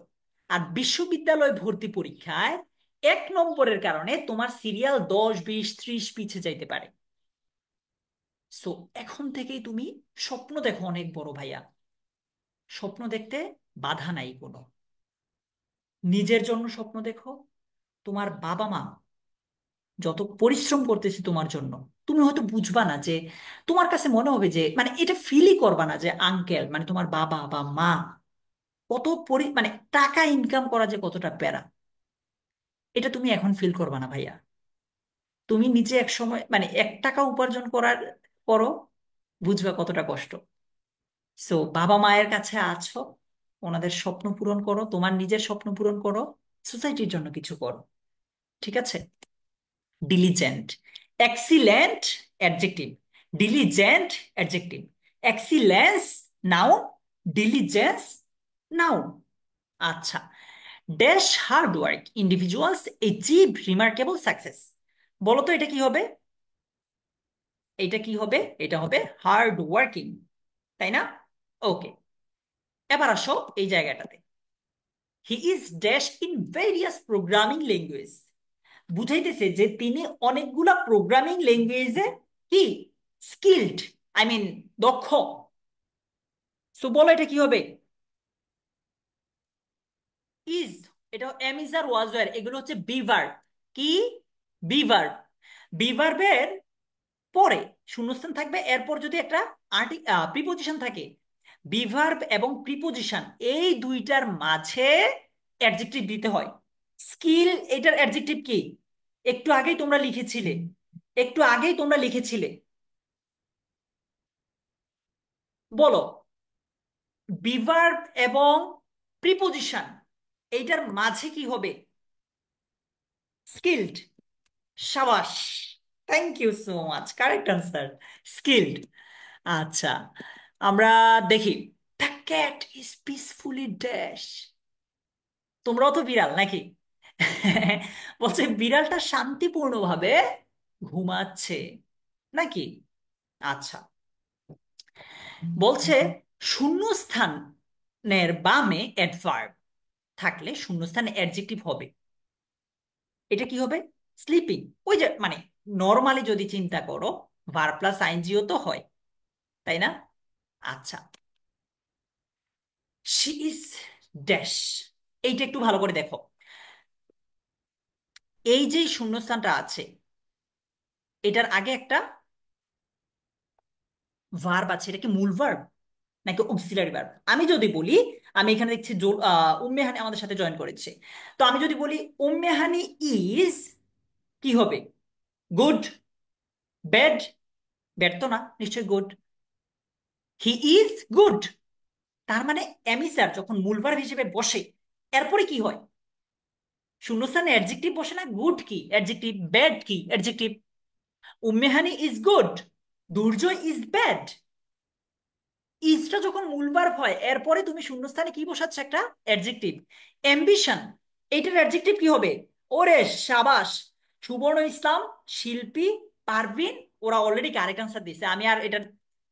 আর বিশ্ববিদ্যালয় ভর্তি পরীক্ষায় 1 নম্বরের কারণে তোমার সিরিয়াল 10 20 30 পিছে যাইতে পারে। সো এখন থেকেই তুমি স্বপ্ন দেখো অনেক বড় ভাইয়া। স্বপ্ন দেখতে বাধা নাই কোনো। নিজের জন্য স্বপ্ন দেখো। তোমার বাবা মা যত পরিশ্রম করতেছে তোমার জন্য, তুমি হয়তো বুঝবা না যে, তোমার কাছে মনে হবে যে মানে এটা ফিলই করবা না যে আঙ্কেল মানে তোমার বাবা বা মা কত মানে টাকা ইনকাম করা যে কতটা প্যারা, এটা তুমি এখন ফিল করবা না ভাইয়া। তুমি নিজে এক সময় মানে 1 টাকা উপার্জন করো, বুঝবা কতটা কষ্ট। সো বাবা মায়ের কাছে আছো, ওনাদের স্বপ্ন পূরণ করো, তোমার নিজের স্বপ্ন পূরণ করো, সোসাইটির জন্য কিছু করো। ঠিক আছে? Diligent, excellent adjective, diligent adjective, excellence noun, diligence noun. আচ্ছা, dash hard work individuals achieve remarkable success. বলো তো এটা কি হবে? এটা কি হবে? এটা হবে হার্ড ওয়ার্কিং, তাই না? ওকে, এবার আসো এই জায়গাটাতে। He is dash in various programming language. বুঝাইতেছে যে তিনি অনেকগুলা প্রোগ্রামিং ল্যাঙ্গুয়েজে কি স্কিলড, আই মিন দক্ষ। সো বলো এটা কি হবে? ইজ, এটা am is are was were এগুলো হচ্ছে বিভার্ব। কি? বিভার্ব। বিভার্বের পরে শূন্যস্থান থাকবে, এরপর যদি একটা প্রিপোজিশন থাকে। বিভার্ব এবং প্রিপোজিশন এই দুইটার মাঝে অ্যাডজেক্টিভ দিতে হয়। স্কিল এটার অ্যাডজেক্টিভ কি? একটু আগেই তোমরা লিখেছিলে, একটু আগেই তোমরা লিখেছিলে। বলো, বিভার্ব এবং প্রিপোজিশন এইটার মাঝে কি হবে? স্কিলড। সাবাস, thank you so much, correct answer, skilled. আচ্ছা, আমরা দেখি। The cat is peacefully dash. তোমরাও তো বিড়াল নাকি? বলছে বিড়ালটা শান্তিপূর্ণভাবে ঘুমাচ্ছে নাকি? আচ্ছা, বলছে শূন্যস্থানের বামে অ্যাডভার্ব থাকলে শূন্যস্থানে অ্যাডজেক্টিভ হবে। এটা কি হবে? স্লিপিং। ওই যে মানে নর্মালি যদি চিন্তা করো, ভার্ব প্লাস আইএনজিও তো হয়, তাই না? আচ্ছা, শি ইজ ড্যাশ, এইটা একটু ভালো করে দেখো। এই যে শূন্যস্থানটা আছে, এটার আগে একটা ভার্ব আছে, এটা কি মূল ভার্ব নাকি অক্সিলারি ভার্ব? আমি যদি বলি, আমি এখানে দেখছি উম্মে হানি আমাদের সাথে জয়েন করেছে। তো আমি যদি বলি উম্মে হানি ইজ, কি হবে? Good, bad? ব্যাড তো না, নিশ্চয়ই গুড। হি ইজ গুড, তার মানে এমিসার যখন মূল ভার্ব হিসেবে বসে, এরপরে কি হয়? শূন্যস্থানে অ্যাডজেক্টিভ বসে না? গুড কি অ্যাডজেক্টিভ, ব্যাড কি adjective. Ummehani is good, Durjoy is bad. ইজটা যখন মূল ভার্ব হয়, এরপরে তুমি শূন্যস্থানে কি বসাচ্ছ? একটা অ্যাডজেক্টিভ। অ্যাম্বিশন, এইটার অ্যাডজেক্টিভ কি হবে? ওরে সাবাস, সুবর্ণ ইসলাম, শিল্পী, পারভিন, ওরা অলরেডি কারেক্ট আনসার দিছে, আমি আর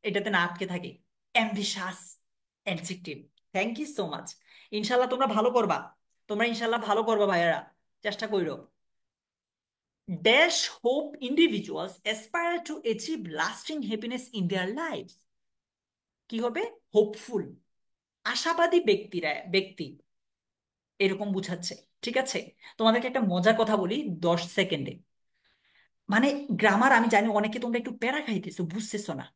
এটাতে না আটকে থাকি। Ambitious adjective. Thank you so much. ইনশাল্লাহ তোমরা ভালো করবা, তোমরা ইনশাল্লাহ ভালো করবা ভাইয়ারা, চেষ্টা কইরো। Dash hope individuals aspire to achieve lasting happiness in their life. কি হবে? হোপফুল, আশাবাদী ব্যক্তি এরকম বুঝাচ্ছে। ঠিক আছে, তোমাদেরকে একটা মজার কথা বলি 10 সেকেন্ডে। মানে গ্রামার আমি জানি অনেকে তোমরা একটু প্যারা খাইতেছো, বুঝতেছো না।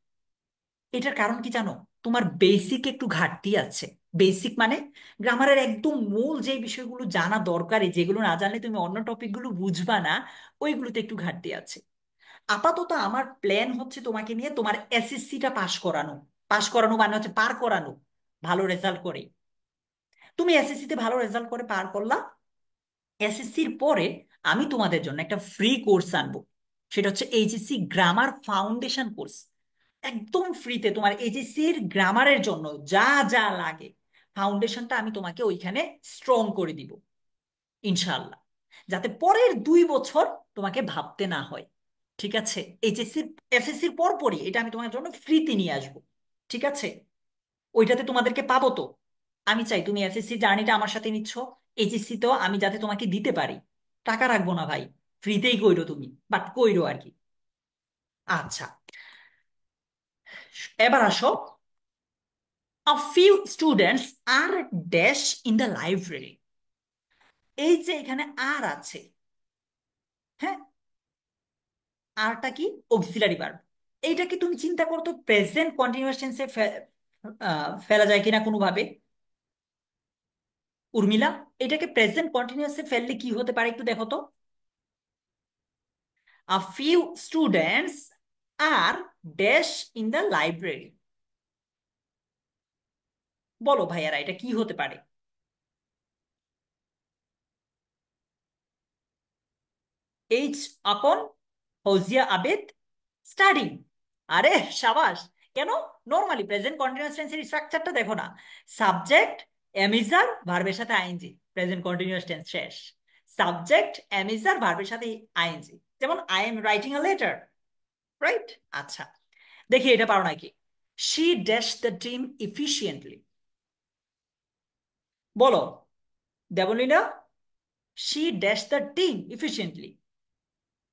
এটার কারণ কি জানো? তোমার বেসিক একটু ঘাটতি আছে। বেসিক মানে গ্রামারের একদম মূল যে বিষয়গুলো জানা দরকারি, যেগুলো না জানলে তুমি অন্য টপিকগুলো বুঝবা না, ওইগুলোতে একটু ঘাটতি আছে। আপাতত আমার প্ল্যান হচ্ছে তোমাকে নিয়ে তোমার এসএসসিটা পাশ করানো। পাশ করানো মানে হচ্ছে পার করানো, ভালো রেজাল্ট করে। তুমি এসএসসিতে ভালো রেজাল্ট করে পার করলা, এসএসসির পরে আমি তোমাদের জন্য একটা ফ্রি কোর্স আনবো। সেটা হচ্ছে এইচএসসি গ্রামার ফাউন্ডেশন কোর্স। একদম ফ্রিতে তোমার এইচএসসির গ্রামারের জন্য যা যা লাগে, ফাউন্ডেশনটা আমি তোমাকে ওইখানে স্ট্রং করে দিব ইনশাআল্লাহ, যাতে পরের 2 বছর তোমাকে ভাবতে না হয়। ঠিক আছে? এইচএসসি এসএসসির পরপরই এটা আমি তোমার জন্য ফ্রিতে নিয়ে আসবো। ঠিক আছে? ওইটাতে তোমাদেরকে পাবো তো। আমি চাই তুমি এসএসসি জার্নিটা আমার সাথে নিচ্ছ, এইচএসসি তো আমি যাতে তোমাকে দিতে পারি। টাকা রাখবো না ভাই, ফ্রিতেই কইরো তুমি, বাট কইরো আর কি। আচ্ছা, এবার আসো। A few students are dash in the library. এই যে এখানে আর আছে, হ্যাঁ, আরটা কি? Auxiliary verb. এইটা কি তুমি চিন্তা করতো প্রেজেন্ট কন্টিনিউয়াস টেন্সে ফেলা যায় কিনা কোনোভাবে? উর্মিলা, এটাকে প্রেজেন্ট কন্টিনিউয়াসে ফেললে কি হতে পারে একটু দেখো তো। A few students are dash in the library. বলো ভাইয়ারা, এটা কি হতে পারে? এইচ আপন ফৌজিয়া আবেদ স্টাডিং। আরে সাবাস! কেন? নর্মালি প্রেজেন্ট কন্টিনিউয়াস টেন্সের স্ট্রাকচারটা দেখো না। সাবজেক্ট এমিজার ভার্বের সাথে আইএনজি, প্রেজেন্ট কন্টিনিউয়াস টেন্স শেষ। সাবজেক্ট এমিজার ভার্বের সাথে আইএনজি, যেমন I am writing a letter, right? আচ্ছা, দেখি এটা পারো নাকি। She dash the team efficiently. বলো Deblina, she dash the team efficiently.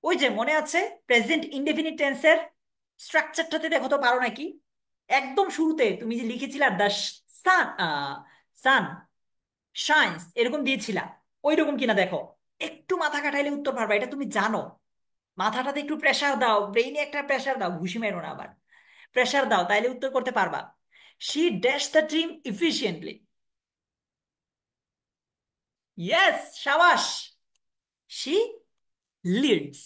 ওই যে মনে আছে প্রেজেন্ট ইনডেফিনিট টেন্সের স্ট্রাকচারটাতে দেখো তো পারো নাকি? একদম শুরুতে তুমি যে লিখেছিলা দ্য সান, সান শাইন্স, এরকম দিয়েছিলা, ওই রকম কিনা দেখো। একটু মাথা খাটাইলে উত্তর পারবা, এটা তুমি জানো। মাথাটাতে একটু প্রেসার দাও, ব্রেইনে একটা প্রেসার দাও, ঘুষি মেরো না আবার। প্রেসার দাও, তাইলে উত্তর করতে পারবা। She dash the team efficiently. Yes, সাবাস। She leads.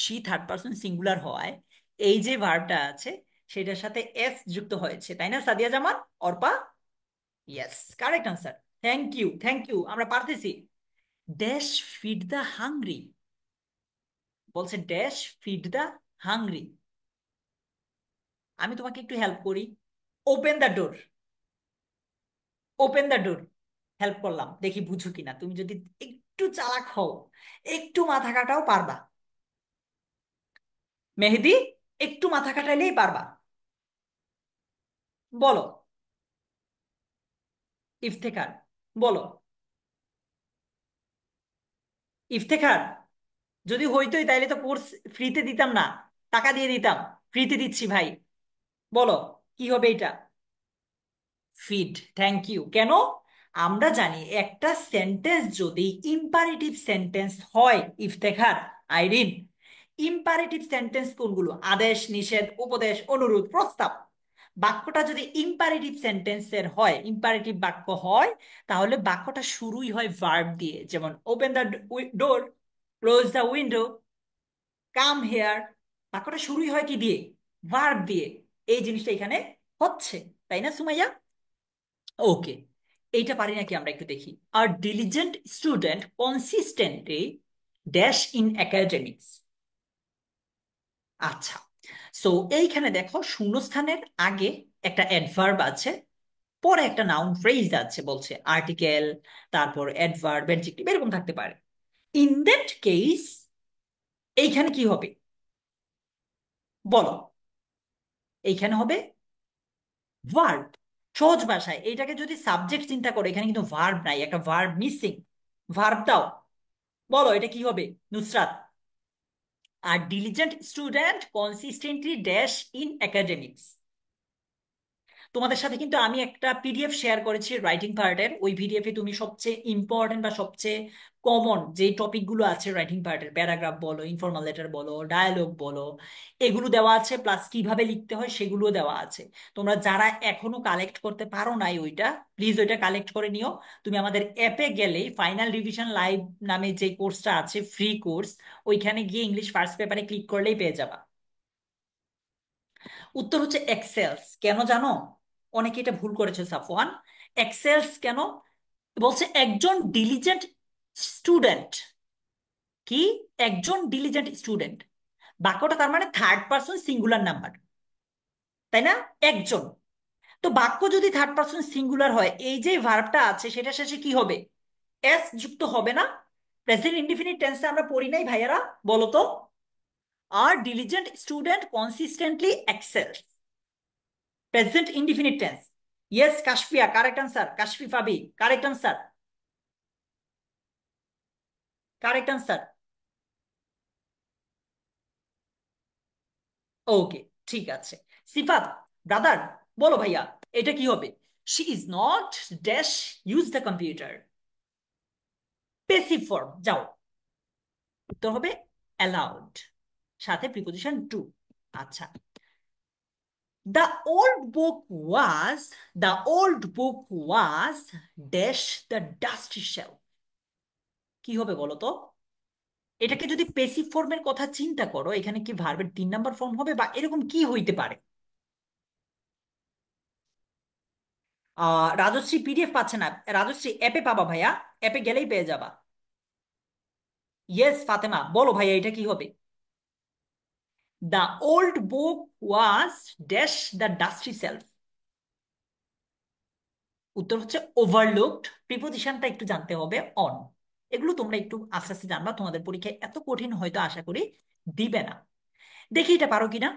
She third person singular হওয়ায় এই যে ভার্বটা আছে সেটার সাথে এস যুক্ত হয়েছে, তাই না Sadia Zaman, Arpa? Yes, correct answer. Thank you, thank you, আমরা পারতেছি। Dash feed the hungry. বলছে ড্যাশ ফিড দ্য হাংরি। আমি তোমাকে একটু হেল্প করি। Open the door. Open the door. Help করলাম, দেখি বুঝো কিনা। তুমি যদি একটু চালাক হও, একটু মাথা কাটাও, পারবা। মেহেদি, একটু মাথা কাটাইলেই পারবা। বলো। ইফতেখার। বলো। ইফতেখার। যদি হইতোই তাইলে তো কোর্স ফ্রিতে দিতাম না, টাকা দিয়ে দিতাম। ফ্রিতে দিচ্ছি ভাই। বলো, কি হবে এটা? ফিড। Thank you. কেন? আমরা জানি একটা সেন্টেন্স যদি ইম্পারেটিভ সেন্টেন্স হয়, ইফতেখার, আইরিন, ইম্পারেটিভ সেন্টেন্স কোনগুলো? আদেশ, নিষেধ, উপদেশ, অনুরোধ, প্রস্তাব। বাক্যটা যদি ইম্পারেটিভ সেন্টেন্সের হয়, ইম্পারেটিভ বাক্য হয়, তাহলে বাক্যটা শুরুই হয় ভার্ব দিয়ে। যেমন open the door, close the window, come here. বাক্যটা শুরুই হয় কি দিয়ে? ভার্ব দিয়ে। এই জিনিসটা এখানে হচ্ছে, তাই না সুমাইয়া? ওকে, এইটা পারি নাকি আমরা একটু দেখি। Are diligent student consistently dash in academics. আচ্ছা, সো এইখানে দেখো শূন্যস্থানের আগে একটা অ্যাডভার্ব আছে, পরে একটা নাউন ফ্রেজ আছে, বলছে আর্টিকেল, তারপর অ্যাডভার্ব, অ্যাডজেক্টিভ, এরকম থাকতে পারে। ইন দ্যাট কেস এইখানে কি হবে? বলো। এইখানে হবে ভার্ব। সহজ ভাষায় এইটাকে যদি সাবজেক্ট চিন্তা করো, এখানে কিন্তু ভার্ব নাই, একটা ভার্ব মিসিং। ভার্ব দাও। বলো এটা কি হবে Nusrat? Are diligent student consistently dash in academics. তোমাদের সাথে কিন্তু আমি একটা পিডিএফ শেয়ার করেছি রাইটিং পার্টের। ওই পিডিএফে তুমি সবচেয়ে ইম্পর্টেন্ট বা সবচেয়ে কমন যে টপিকগুলো আছে রাইটিং পার্টের, প্যারাগ্রাফ বলো, ইনফর্মাল লেটার বলো, ডায়ালগ বলো, এগুলো দেওয়া আছে, প্লাস কিভাবে লিখতে হয় সেগুলোও দেওয়া আছে। তোমরা যারা এখনো কালেক্ট করতে পারো নাই ওইটা, প্লিজ ওইটা কালেক্ট করে নিও। তুমি আমাদের অ্যাপে গেলেই ফাইনাল রিভিশন লাইভ নামে যে কোর্সটা আছে, ফ্রি কোর্স, ওইখানে গিয়ে ইংলিশ ফার্স্ট পেপারে ক্লিক করলেই পেয়ে যাবা। উত্তর হচ্ছে এক্সেলস। কেন জানো? অনেকে এটা ভুল করেছে সাফওয়ান। এক্সেলস কেন বলছে? একজন ডিলিজেন্ট স্টুডেন্ট। কি? একজন ডিলিজেন্ট স্টুডেন্ট, বাক্যটা তার মানে থার্ড পার্সন সিঙ্গুলার নাম্বার, তাই না? একজন। তো বাক্য যদি থার্ড পার্সন সিঙ্গুলার হয়, এই যে ভার্বটা আছে সেটা শেষে কি হবে? এস যুক্ত হবে না? প্রেজেন্ট ইনডিফিনিট টেন্সে আমরা পড়ি নাই ভাইয়ারা? বলো তো। Are diligent student consistently excels. Present indefinite tense. Yes Kashfia, correct answer. Kashfi Fabi, correct answer. Correct answer. Okay, ঠিক আছে। সিফাত ব্রাদার, বলো ভাইয়া, এটা কি হবে? She is not dash use the computer. Passive form, যাও। উত্তর হবে অ্যালাউড, সাথে প্রিপোজিশন টু। আচ্ছা। The old book was, the old book was dash the dusty shelf. কি হবে বলো তো? এটাকে যদি পেসিভ ফর্মের কথা চিন্তা করো, এখানে কি ভার্বের 3 নাম্বার ফর্ম হবে বা এরকম কি হইতে পারে? রাজশ্রী পিডিএফ পাচ্ছে না। রাজশ্রী অ্যাপে পাবা ভাইয়া, অ্যাপে গেলেই পেয়ে যাবা। ইয়েস ফাতেমা, বলো ভাইয়া এটা কি হবে? The old book was dash the dusty self. উত্তর হচ্ছে ওভারলুকড। প্রিপোজিশনটা একটু জানতে হবে, অন। এগুলো তোমরা একটু আস্তে আস্তে জানবা, তোমাদের পরীক্ষায় এত কঠিন হয়তো আশা করি দিবে না। দেখি এটা পারো কিনা।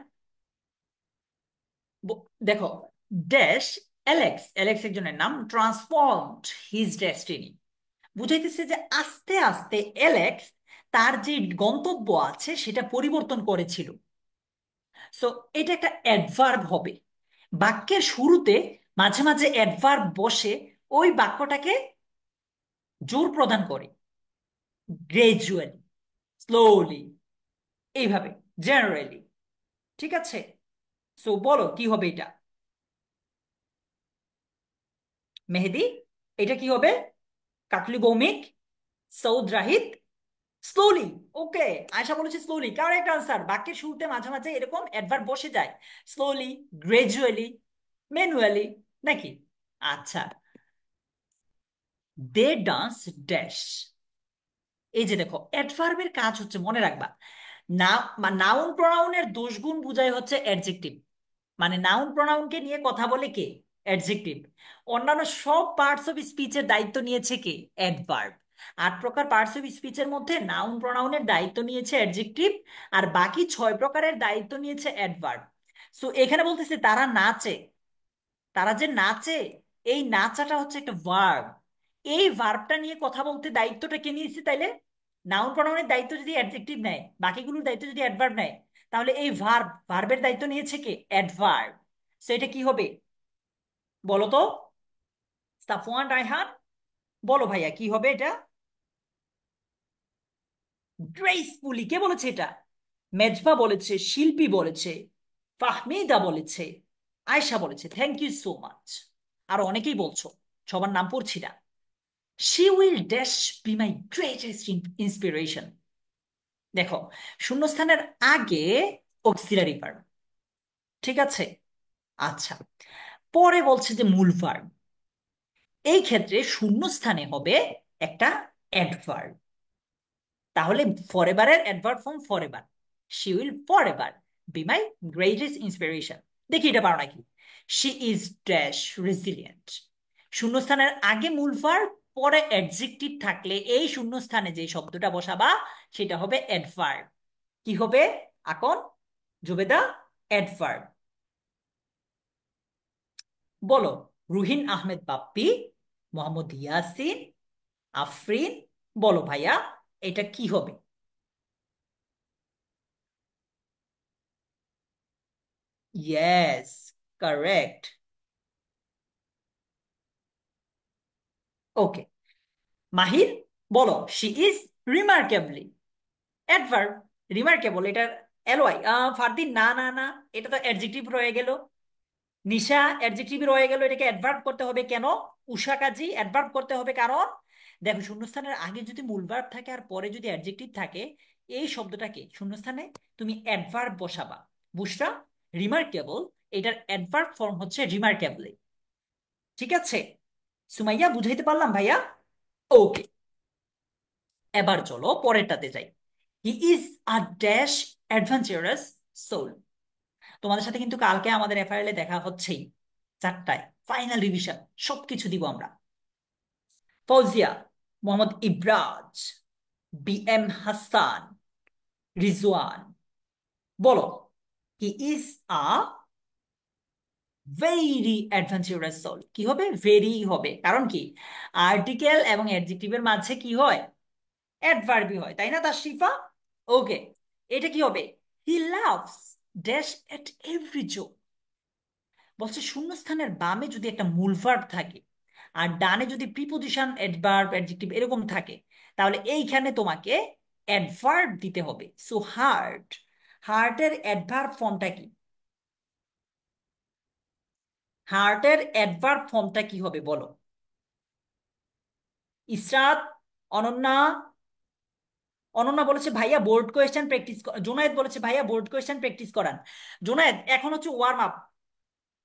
দেখো, ড্যাশ অ্যালেক্স, অ্যালেক্স একজনের নাম, ট্রান্সফর্মড হিজ ডেস্টিনি। বুঝাইতেছে যে আস্তে আস্তে অ্যালেক্স তার যে গন্তব্য আছে সেটা পরিবর্তন করেছিল। সো এটা একটা অ্যাডভার্ব হবে। বাক্যের শুরুতে মাঝে মাঝে অ্যাডভার্ব বসে, ওই বাক্যটাকে জোর প্রদান করে। গ্রেজুয়ালি, স্লোলি, এইভাবে, জেনারেলি। ঠিক আছে? সো বলো কি হবে এটা? মেহেদি, এটা কি হবে? কাকলি ভৌমিক, সৌদ রাহিত, স্লোলি। ওকে, আয়শা বলেছে স্লোলি, কারেক্ট আনসার। বাক্যের শুরুতে মাঝে মাঝে এরকম অ্যাডভার্ব বসে যায়। স্লোলি, গ্রাজুয়ালি, ম্যানুয়ালি, নাকি? আচ্ছা। দে ডান্স ড্যাশ। এই যে দেখো, অ্যাডভার্বের কাজ হচ্ছে, মনে রাখবা, না, নাউন প্রোনাউনের দোষগুণ বুঝায় হচ্ছে অ্যাডজেক্টিভ। মানে নাউন প্রোনাউনকে নিয়ে কথা বলে কে? অ্যাডজেক্টিভ। অন্যান্য সব পার্টস অফ স্পিচের দায়িত্ব নিয়েছে কে? অ্যাডভার্ব। 8 প্রকার পার্টস অফ স্পিচের মধ্যে নাউন প্রোনাউনের দায়িত্ব নিয়েছে অ্যাডজেক্টিভ, আর বাকি 6 প্রকারের দায়িত্ব নিয়েছে অ্যাডভার্ব। সো এখানে বলতেছে তারা নাচে। তারা যে নাচে, এই নাচাটা হচ্ছে একটা ভার্ব। এই ভার্বটা নিয়ে কথা বলতে দায়িত্বটা কে নিয়েছে তাইলে? নাউন প্রোনাউনের দায়িত্ব যদি অ্যাডজেক্টিভ নেয়, বাকিগুলোর দায়িত্ব যদি অ্যাডভার্ব নেয়, তাহলে এই ভার্বের দায়িত্ব নিয়েছে কে? অ্যাডভার্ব। সো এটা কি হবে বলো তো? সাফওয়ান রায়হান, বলো ভাইয়া কি হবে এটা? গ্রেসফুলি। কে বলেছে এটা? মেজবা বলেছে, শিল্পী বলেছে, ফাহমিদা বলেছে, আয়শা বলেছে। Thank you so much. আর অনেকেই বলছো, সবার নাম পড়ছি না। She will dash be my greatest inspiration. দেখো, শূন্যস্থানের আগে অক্সিলারি ভার্ব। ঠিক আছে? আচ্ছা। পরে বলছে যে মূল ভার্ব। এই ক্ষেত্রে শূন্যস্থানে হবে একটা অ্যাডভার্ব। তাহলে ফরএভারের adverb form forever. She will forever be my greatest inspiration. দেখি এটা পারো নাকি। She is dash resilient. শূন্যস্থানের আগে মূল ভার্ব, পরে অ্যাডজেক্টিভ থাকলে এই শূন্যস্থানে যে শব্দটা বসাবা সেটা হবে অ্যাডভার্ব। কি হবে আকন, জুবেদা? অ্যাডভার্ব। বলো। রুহিন আহমেদ বাপ্পি, মোহাম্মদ ইয়াসিন, আফরিন, বলো ভাইয়া এটা কি হবে? Yes, correct. ওকে, মাহির বলো, she is remarkably. Adverb, remarkable এটার এলওয়াই। ফারদিন, না না না, এটা তো অ্যাডজেক্টিভ রয়ে গেল। নিশা, অ্যাডজেক্টিভ রয়ে গেল, এটাকে অ্যাডভার্ব করতে হবে কেন? উষা কাজী, অ্যাডভার্ব করতে হবে কারণ দেখো, শূন্যস্থানের আগে যদি মূল ভার্ব থাকে আর পরে যদি অ্যাডজেক্টিভ থাকে, এই শব্দটাকে শূন্যস্থানে তুমি অ্যাডভার্ব বসাবা। বুঝরা? রিমার্কেবল, এটার অ্যাডভার্ব ফর্ম হচ্ছে রিমার্কেবলি। ঠিক আছে সুমাইয়া, বুঝাইতে পারলাম ভাইয়া? ওকে, এবার চলো পরেরটাতে যাই। He is a dash adventurous soul. তোমাদের সাথে কিন্তু কালকে আমাদের এফআইএল এ দেখা হচ্ছেই, 4টায় ফাইনাল রিভিশন, সবকিছু দিব আমরা। ফৌজিয়া, মোহাম্মদ ইব্রাজ, বিএম হাসান, রিজওয়ান, বলো, he is a very adventurous soul. কি হবে? ভেরি হবে, কারণ কি, আর্টিকেল এবং অ্যাডজেক্টিভের মাঝে কি হয়? অ্যাডভার্বই হয়, তাই না তাশরিফা? ওকে, এটা কি হবে? He loves dash at every joke. বলছে শূন্যস্থানের বামে যদি একটা মূল ভার্ব থাকে আর ডানে যদি প্রিপোজিশন, অ্যাডভার্ব, অ্যাডজেক্টিভ এরকম থাকে, তাহলে এইখানে তোমাকে অ্যাডভার্ব দিতে হবে। সো হার্ট, হার্টের অ্যাডভার্ব ফর্মটা কি? হার্টের অ্যাডভার্ব ফর্মটা কি হবে বলো? ইসরাত, অনন্যা, অনন্যা বলেছে ভাইয়া বোর্ড কোয়েশ্চেন প্র্যাকটিস। জোনায়েদ বলেছে ভাইয়া বোর্ড কোয়েশ্চেন প্র্যাকটিস করান। জোনায়েদ, এখন হচ্ছে ওয়ার্ম আপ,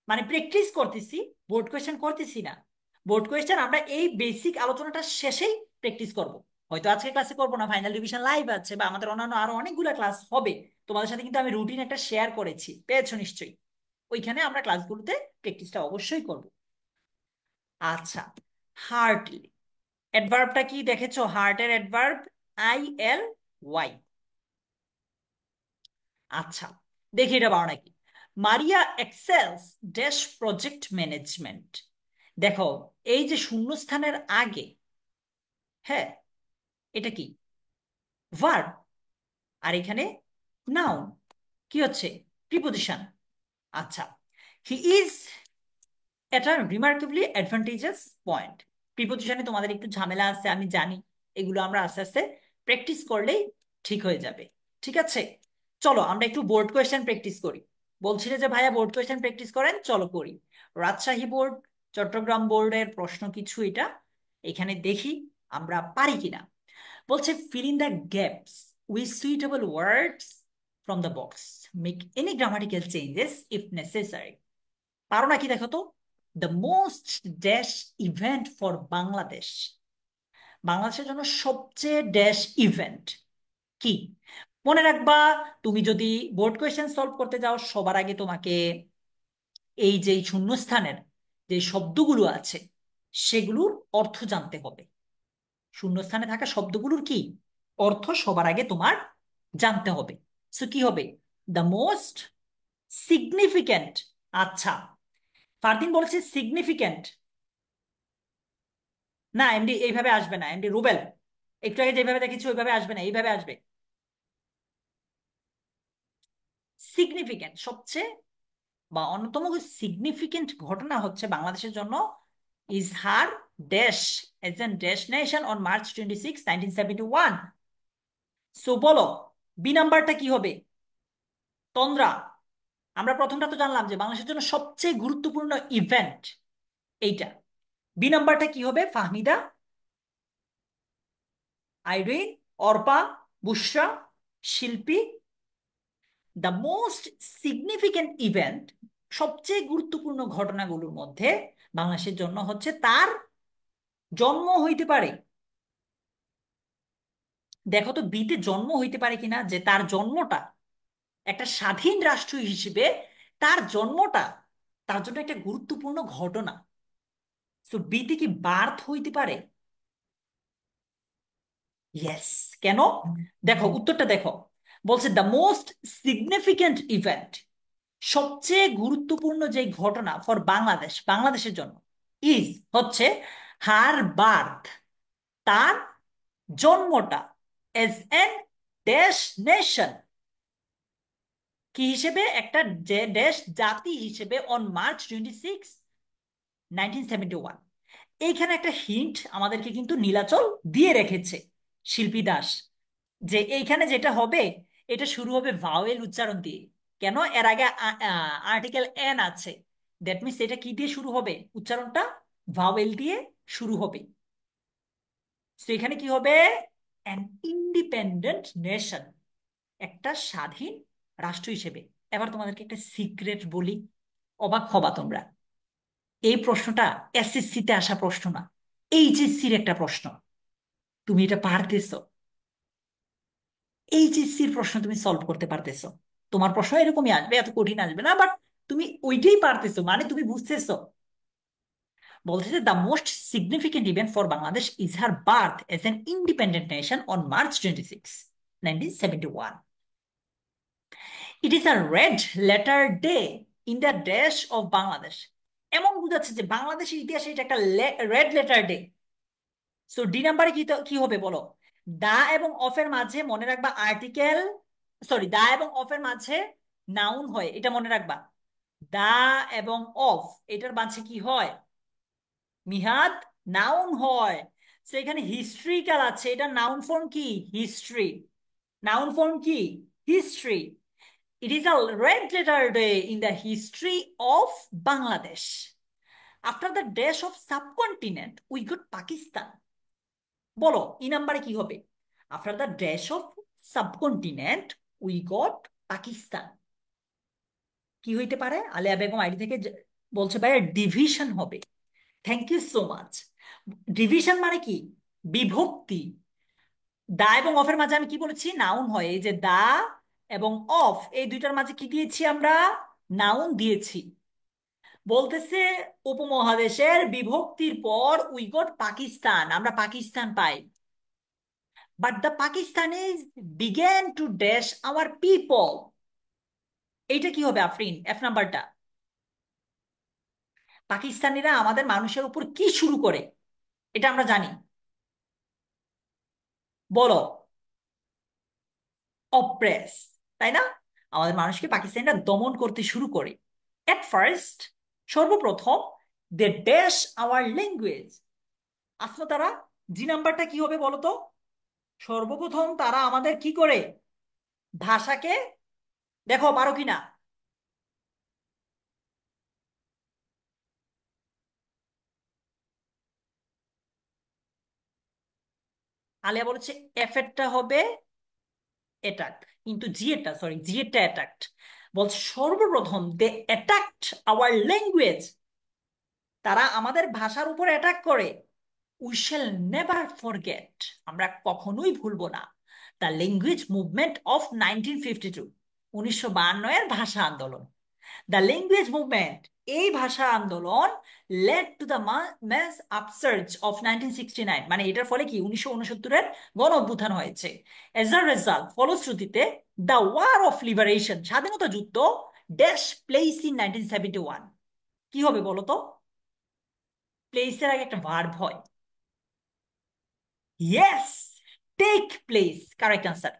মানে প্র্যাকটিস করতেছি, বোর্ড কোয়েশ্চেন করতেছি না। বোর্ড কোয়েশ্চেন আমরা এই বেসিক আলোচনাটা শেষেই প্র্যাকটিস করব। হয়তো আজকে ক্লাসে করবো না, ফাইনাল রিভিশন লাইভ আছে বা আমাদের অন্যান্য আরো অনেকগুলো ক্লাস হবে। তোমাদের সাথে কিন্তু আমি রুটিন একটা শেয়ার করেছি, পেয়েছো নিশ্চয়ই। ওইখানে আমরা ক্লাসগুলোতে প্র্যাকটিসটা অবশ্যই করব। আচ্ছা, হার্টলি অ্যাডভার্বটা কি দেখেছো? হার্টের অ্যাডভার্ব ILY। আচ্ছা, দেখি এটা পারো নাকি। মারিয়া এক্সেলস ড্যাশ প্রজেক্ট ম্যানেজমেন্ট। দেখো, এই যে শূন্যস্থানের আগে, হ্যাঁ, এটা কি? ভার্ব। আর এখানে নাউন, কি হচ্ছে? প্রিপোজিশন। আচ্ছা, হি ইজ এটা রিমার্কেবলি অ্যাডভান্টেজাস পয়েন্ট। প্রিপোজিশনে তোমাদের একটু ঝামেলা আছে আমি জানি, এগুলো আমরা আস্তে আস্তে প্র্যাকটিস করলেই ঠিক হয়ে যাবে। ঠিক আছে, চলো আমরা একটু বোর্ড কোয়েশ্চেন প্র্যাকটিস করি। বলছিলে যে ভাইয়া বোর্ড কোয়েশ্চেন প্র্যাকটিস করেন, চলো করি। রাজশাহী বোর্ড, চট্টগ্রাম বোর্ডের প্রশ্ন কিছু, এটা এখানে দেখি আমরা পারি কিনা। বলছে fill in the gaps with suitable words from the box, make any grammatical changes if necessary. পারো নাকি দেখো তো? The most dash event for Bangladesh. বাংলাদেশের জন্য সবচেয়ে ড্যাশ ইভেন্ট কি? মনে রাখবা, তুমি যদি বোর্ড কোয়েশ্চেন সলভ করতে যাও, সবার আগে তোমাকে এই যে শূন্যস্থানের যে শব্দগুলো আছে সেগুলোর অর্থ জানতে হবে। শূন্যস্থানে থাকা শব্দগুলোর কি অর্থ সবার আগে তোমার জানতে হবে। সো কি হবে? The most significant. আচ্ছা, ফারদিন বলেছে সিগনিফিক্যান্ট। না এমডি, এইভাবে আসবে না এমডি। রুবেল, একটু আগে যেভাবে দেখেছি ওইভাবে আসবে না, এইভাবে আসবে। সিগনিফিক্যান্ট, সবচেয়ে বা অন্যতম সিগনিফিক্যান্ট ঘটনা হচ্ছে বাংলাদেশের জন্য is her dash age N dash nation on March 26, 1971। So বলো, বি নাম্বারটা কি হবে? তন্দ্রা, আমরা প্রথমটা তো জানলাম যে বাংলাদেশের জন্য সবচেয়ে গুরুত্বপূর্ণ ইভেন্ট এইটা। বি নাম্বারটা কি হবে ফাহমিদা, আইরিন, অর্পা, বুশরা, শিল্পী? দ্য মোস্ট সিগনিফিক্যান্ট ইভেন্ট, সবচেয়ে গুরুত্বপূর্ণ ঘটনাগুলোর মধ্যে বাংলাদেশের জন্য হচ্ছে তার জন্ম হইতে পারে। দেখো তো বিতে জন্ম হইতে পারে কিনা, যে তার জন্মটা একটা স্বাধীন রাষ্ট্র হিসেবে, তার জন্মটা তার জন্য একটা গুরুত্বপূর্ণ ঘটনা। তো বিতে কি বার্থ হইতে পারে? ইয়েস। কেন? দেখো উত্তরটা দেখো, বলছে দ্য মোস্ট সিগনিফিক্যান্ট ইভেন্ট, সবচেয়ে গুরুত্বপূর্ণ যে ঘটনা ফর বাংলাদেশ, বাংলাদেশের জন্য, ইজ হচ্ছে হার বার্থ, তার জন্মটা, এজ এন দেশ নেশন, কি হিসেবে? একটা যে দেশ জাতি হিসেবে, অন March 26, 1971। এইখানে একটা হিন্ট আমাদেরকে কিন্তু নীলাচল দিয়ে রেখেছে, শিল্পী দাস, যে এইখানে যেটা হবে এটা শুরু হবে ভাওয়েল উচ্চারণ দিয়ে। কেন? এর আগে আর্টিকেল এন আছে, দ্যাট মিনস এটা কি দিয়ে শুরু হবে? উচ্চারণটা ভাওয়েল দিয়ে শুরু হবে। তো এখানে কি হবে? অ্যান ইন্ডিপেন্ডেন্ট নেশন, একটা স্বাধীন রাষ্ট্র হিসেবে। এবার তোমাদেরকে একটা সিক্রেট বলি, অবাক হবা তোমরা। এই প্রশ্নটা এসএসসি তে আসা প্রশ্ন না, এইচএসসির একটা প্রশ্ন। তুমি এটা পারতেছো, এইচএসসির প্রশ্ন তুমি সলভ করতে পারতেছো। তোমার প্রশ্ন এরকমই আসবে, এত কঠিন আসবে না, বাট তুমি ওইটাই পারতেছো, মানে তুমি বুঝতেছো। বলতেছে the most significant event for Bangladesh is her birth age N independent nation on March 26, 1971. It is a red letter day in the dash of Bangladesh. এমন বুঝাচ্ছে যে বাংলাদেশের ইতিহাসে এটা একটা red letter day. So D নাম্বারে কি হবে বলো? দা এবং অফের মাঝে মনে রাখবা আর্টিকেল, সরি, দা এবং অফের মাঝে নাউন হয়, এটা মনে রাখবা। দা এবং অফ, এটার মাঝে কি হয়? মিহাদ, নাউন হয়। সো এখানে হিস্ট্রিক্যাল আছে, এটা নাউন ফর্ম কি? হিস্ট্রি। নাউন ফর্ম কি? History. It is a red letter day in the history of Bangladesh. After the dash of subcontinent we got Pakistan. বলো ই নাম্বারে কি হবে? After the dash of subcontinent we got Pakistan. কি হইতে পারে? আলিয়া বেগম আইডি থেকে বলছে ভাইয়া ডিভিশন হবে। Thank you so much. Division মানে কি? বিভক্তি। দা এবং অফের মাঝে আমি কি বলেছি? নাউন হয়। এই যে দা এবং অফ, এই দুইটার মাঝে কি দিয়েছি আমরা? নাউন দিয়েছি। বলতেছে উপমহাদেশের বিভক্তির পর উই গট পাকিস্তান, আমরা পাকিস্তান পাই। But the Pakistanis began to dash our people. এইটা কি হবে আফরিন? এফ নাম্বারটা। পাকিস্তানিরা আমাদের মানুষের উপর কি শুরু করে? এটা আমরা জানি। বলো। অপ্রেস, তাই না? আমাদের মানুষকে পাকিস্তানিরা দমন করতে শুরু করে। এট ফার্স্ট, সর্বপ্রথম, দে ড্যাশ আওয়ার ল্যাঙ্গুয়েজ। আসলে তারা, জি নাম্বারটা কি হবে বলো তো? সর্বপ্রথম তারা আমাদের কি করে? ভাষাকে, দেখো পারো কিনা। আলিয়া বলেছে এফ এরটা হবে অ্যাটাক, কিন্তু জি এরটা, সরি, জি এরটা অ্যাটাকড। বলছে সর্বপ্রথম দে অ্যাটাকড আওয়ার ল্যাঙ্গুয়েজ, তারা আমাদের ভাষার উপর অ্যাটাক করে। উই শ্যাল নেভার ফরগেট, আমরা কখনোই ভুলবো না। দ্য ল্যাঙ্গুয়েজ মুভমেন্ট অফ 1952, 1952 এর ভাষা আন্দোলন। দ্য ল্যাঙ্গুয়েজ মুভমেন্ট, এই ভাষা আন্দোলন, led to the mass upsurge of 1969, মানে এটার ফলে কি 1969-এর গণ অভ্যুত্থান হয়েছে। এজ আ রেজাল্ট, ফলশ্রুতিতে, দ্য ওয়ার অফ লিবারেশন, স্বাধীনতা যুদ্ধ, ড্যাশ প্লেস ইন 1971। কি হবে বলো তো? প্লেসের আগে একটা ভার্ব হয়। Yes, take place, correct answer.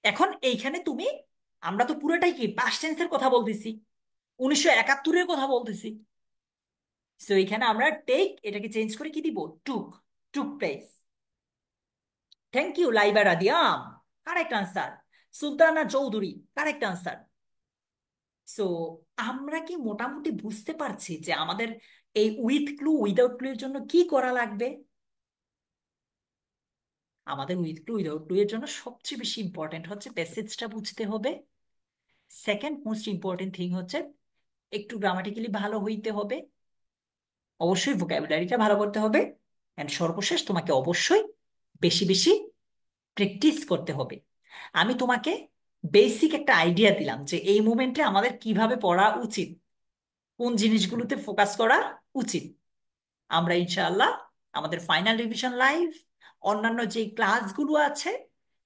এখন এইখানে তুমি, আমরা তো পুরোটাই কি পাস্ট টেন্সের কথা বলতেছি, 1971-এর কথা বলতেছি। সো এখানে আমরা টেক এটাকে চেঞ্জ করে কি দিব? Took. Took place. Thank you Laiba Radiam, correct answer. Sultana Chowdhury, correct answer. So আমরা কি মোটামুটি বুঝতে পারছি যে আমাদের এই উইথ ক্লু উইদাউট ক্লু এর জন্য কি করা লাগবে? আমাদের উইথ ক্লু উইদাউট ক্লু এর জন্য সবচেয়ে বেশি ইম্পর্টেন্ট হচ্ছে প্যাসেজটা বুঝতে হবে। সেকেন্ড মোস্ট ইম্পর্টেন্ট থিং হচ্ছে একটু গ্রামাটিক্যালি ভালো হইতে হবে, অবশ্যই ভোকাবুলারিটা ভালো করতে হবে, এন্ড সর্বশেষ তোমাকে অবশ্যই বেশি বেশি প্র্যাকটিস করতে হবে। আমি তোমাকে বেসিক একটা আইডিয়া দিলাম যে এই মুমেন্টে আমাদের কিভাবে পড়া উচিত, কোন জিনিসগুলোতে ফোকাস করা উচিত। আমরা ইনশাআল্লাহ আমাদের ফাইনাল রিভিশন লাইভ, অন্যান্য যে ক্লাসগুলো আছে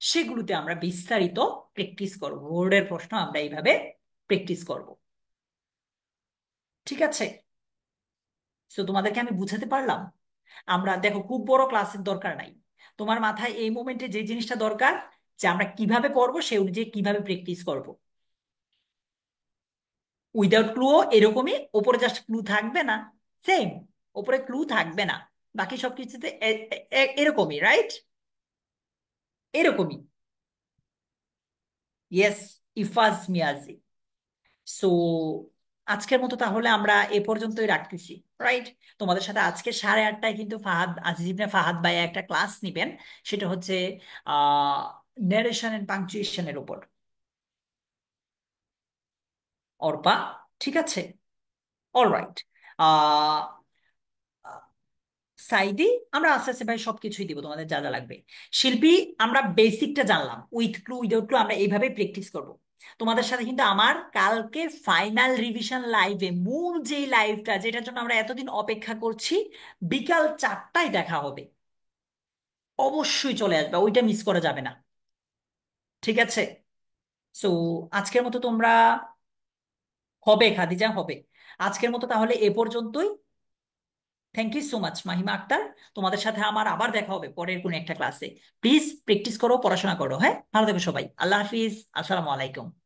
সেগুলোতে আমরা বিস্তারিত প্র্যাকটিস করব। বোর্ডের প্রশ্ন আমরা এইভাবে প্র্যাকটিস করব। ঠিক আছে? সো তোমাদেরকে আমি বুঝাতে পারলাম। আমরা দেখো, খুব বড় ক্লাসের দরকার নাই, তোমার মাথায় এই মোমেন্টে যে জিনিসটা দরকার, যে আমরা কিভাবে পড়বো সেই অনুযায়ী কিভাবে প্র্যাকটিস করব। উইদাউট ক্লুও এরকমই, ওপরে জাস্ট ক্লু থাকবে না, সেম। ওপরে ক্লু থাকবে না, বাকি সবকিছুতে এরকমই, রাইট? এরকমই। ইয়েস, ইফাজ মিয়াজি। সো আজকের মতো তাহলে আমরা এ পর্যন্তই রাখতেছি, রাইট? তোমাদের সাথে আজকে 8:30টায় কিন্তু ফাহাদ, আজিজ ইবনে ফাহাদ ভাইয়া একটা ক্লাস নিবেন। সেটা হচ্ছে আহ নারেশন এন্ড পাংচুয়েশনের উপর। অর্পা, ঠিক আছে, অলরাইট। আহ সাইদি, আমরা আস্তে আস্তে ভাই সবকিছুই দিব তোমাদের যা যা লাগবে। শিল্পী, আমরা বেসিকটা জানলাম, উইথ ক্লু উইদাউট ক্লু আমরা এইভাবে প্র্যাকটিস করব। তোমাদের সাথে কিন্তু আমার কালকে ফাইনাল রিভিশন লাইভে, মূল যেই লাইভটা যেটার জন্য আমরা এতদিন অপেক্ষা করছি, বিকাল 4টায় দেখা হবে। অবশ্যই চলে আসবে, ওইটা মিস করা যাবে না। ঠিক আছে? সো আজকের মতো তোমরা, হবে খাদিজা, হবে। আজকের মতো তাহলে এ পর্যন্তই। Thank you so much Mahima Akter. তোমাদের সাথে আমার আবার দেখা হবে পরের কোনো একটা ক্লাসে। প্লিজ প্র্যাকটিস করো, পড়াশোনা করো। হ্যাঁ, ভালো থেকো সবাই। আল্লাহ হাফিজ, আসসালামু আলাইকুম।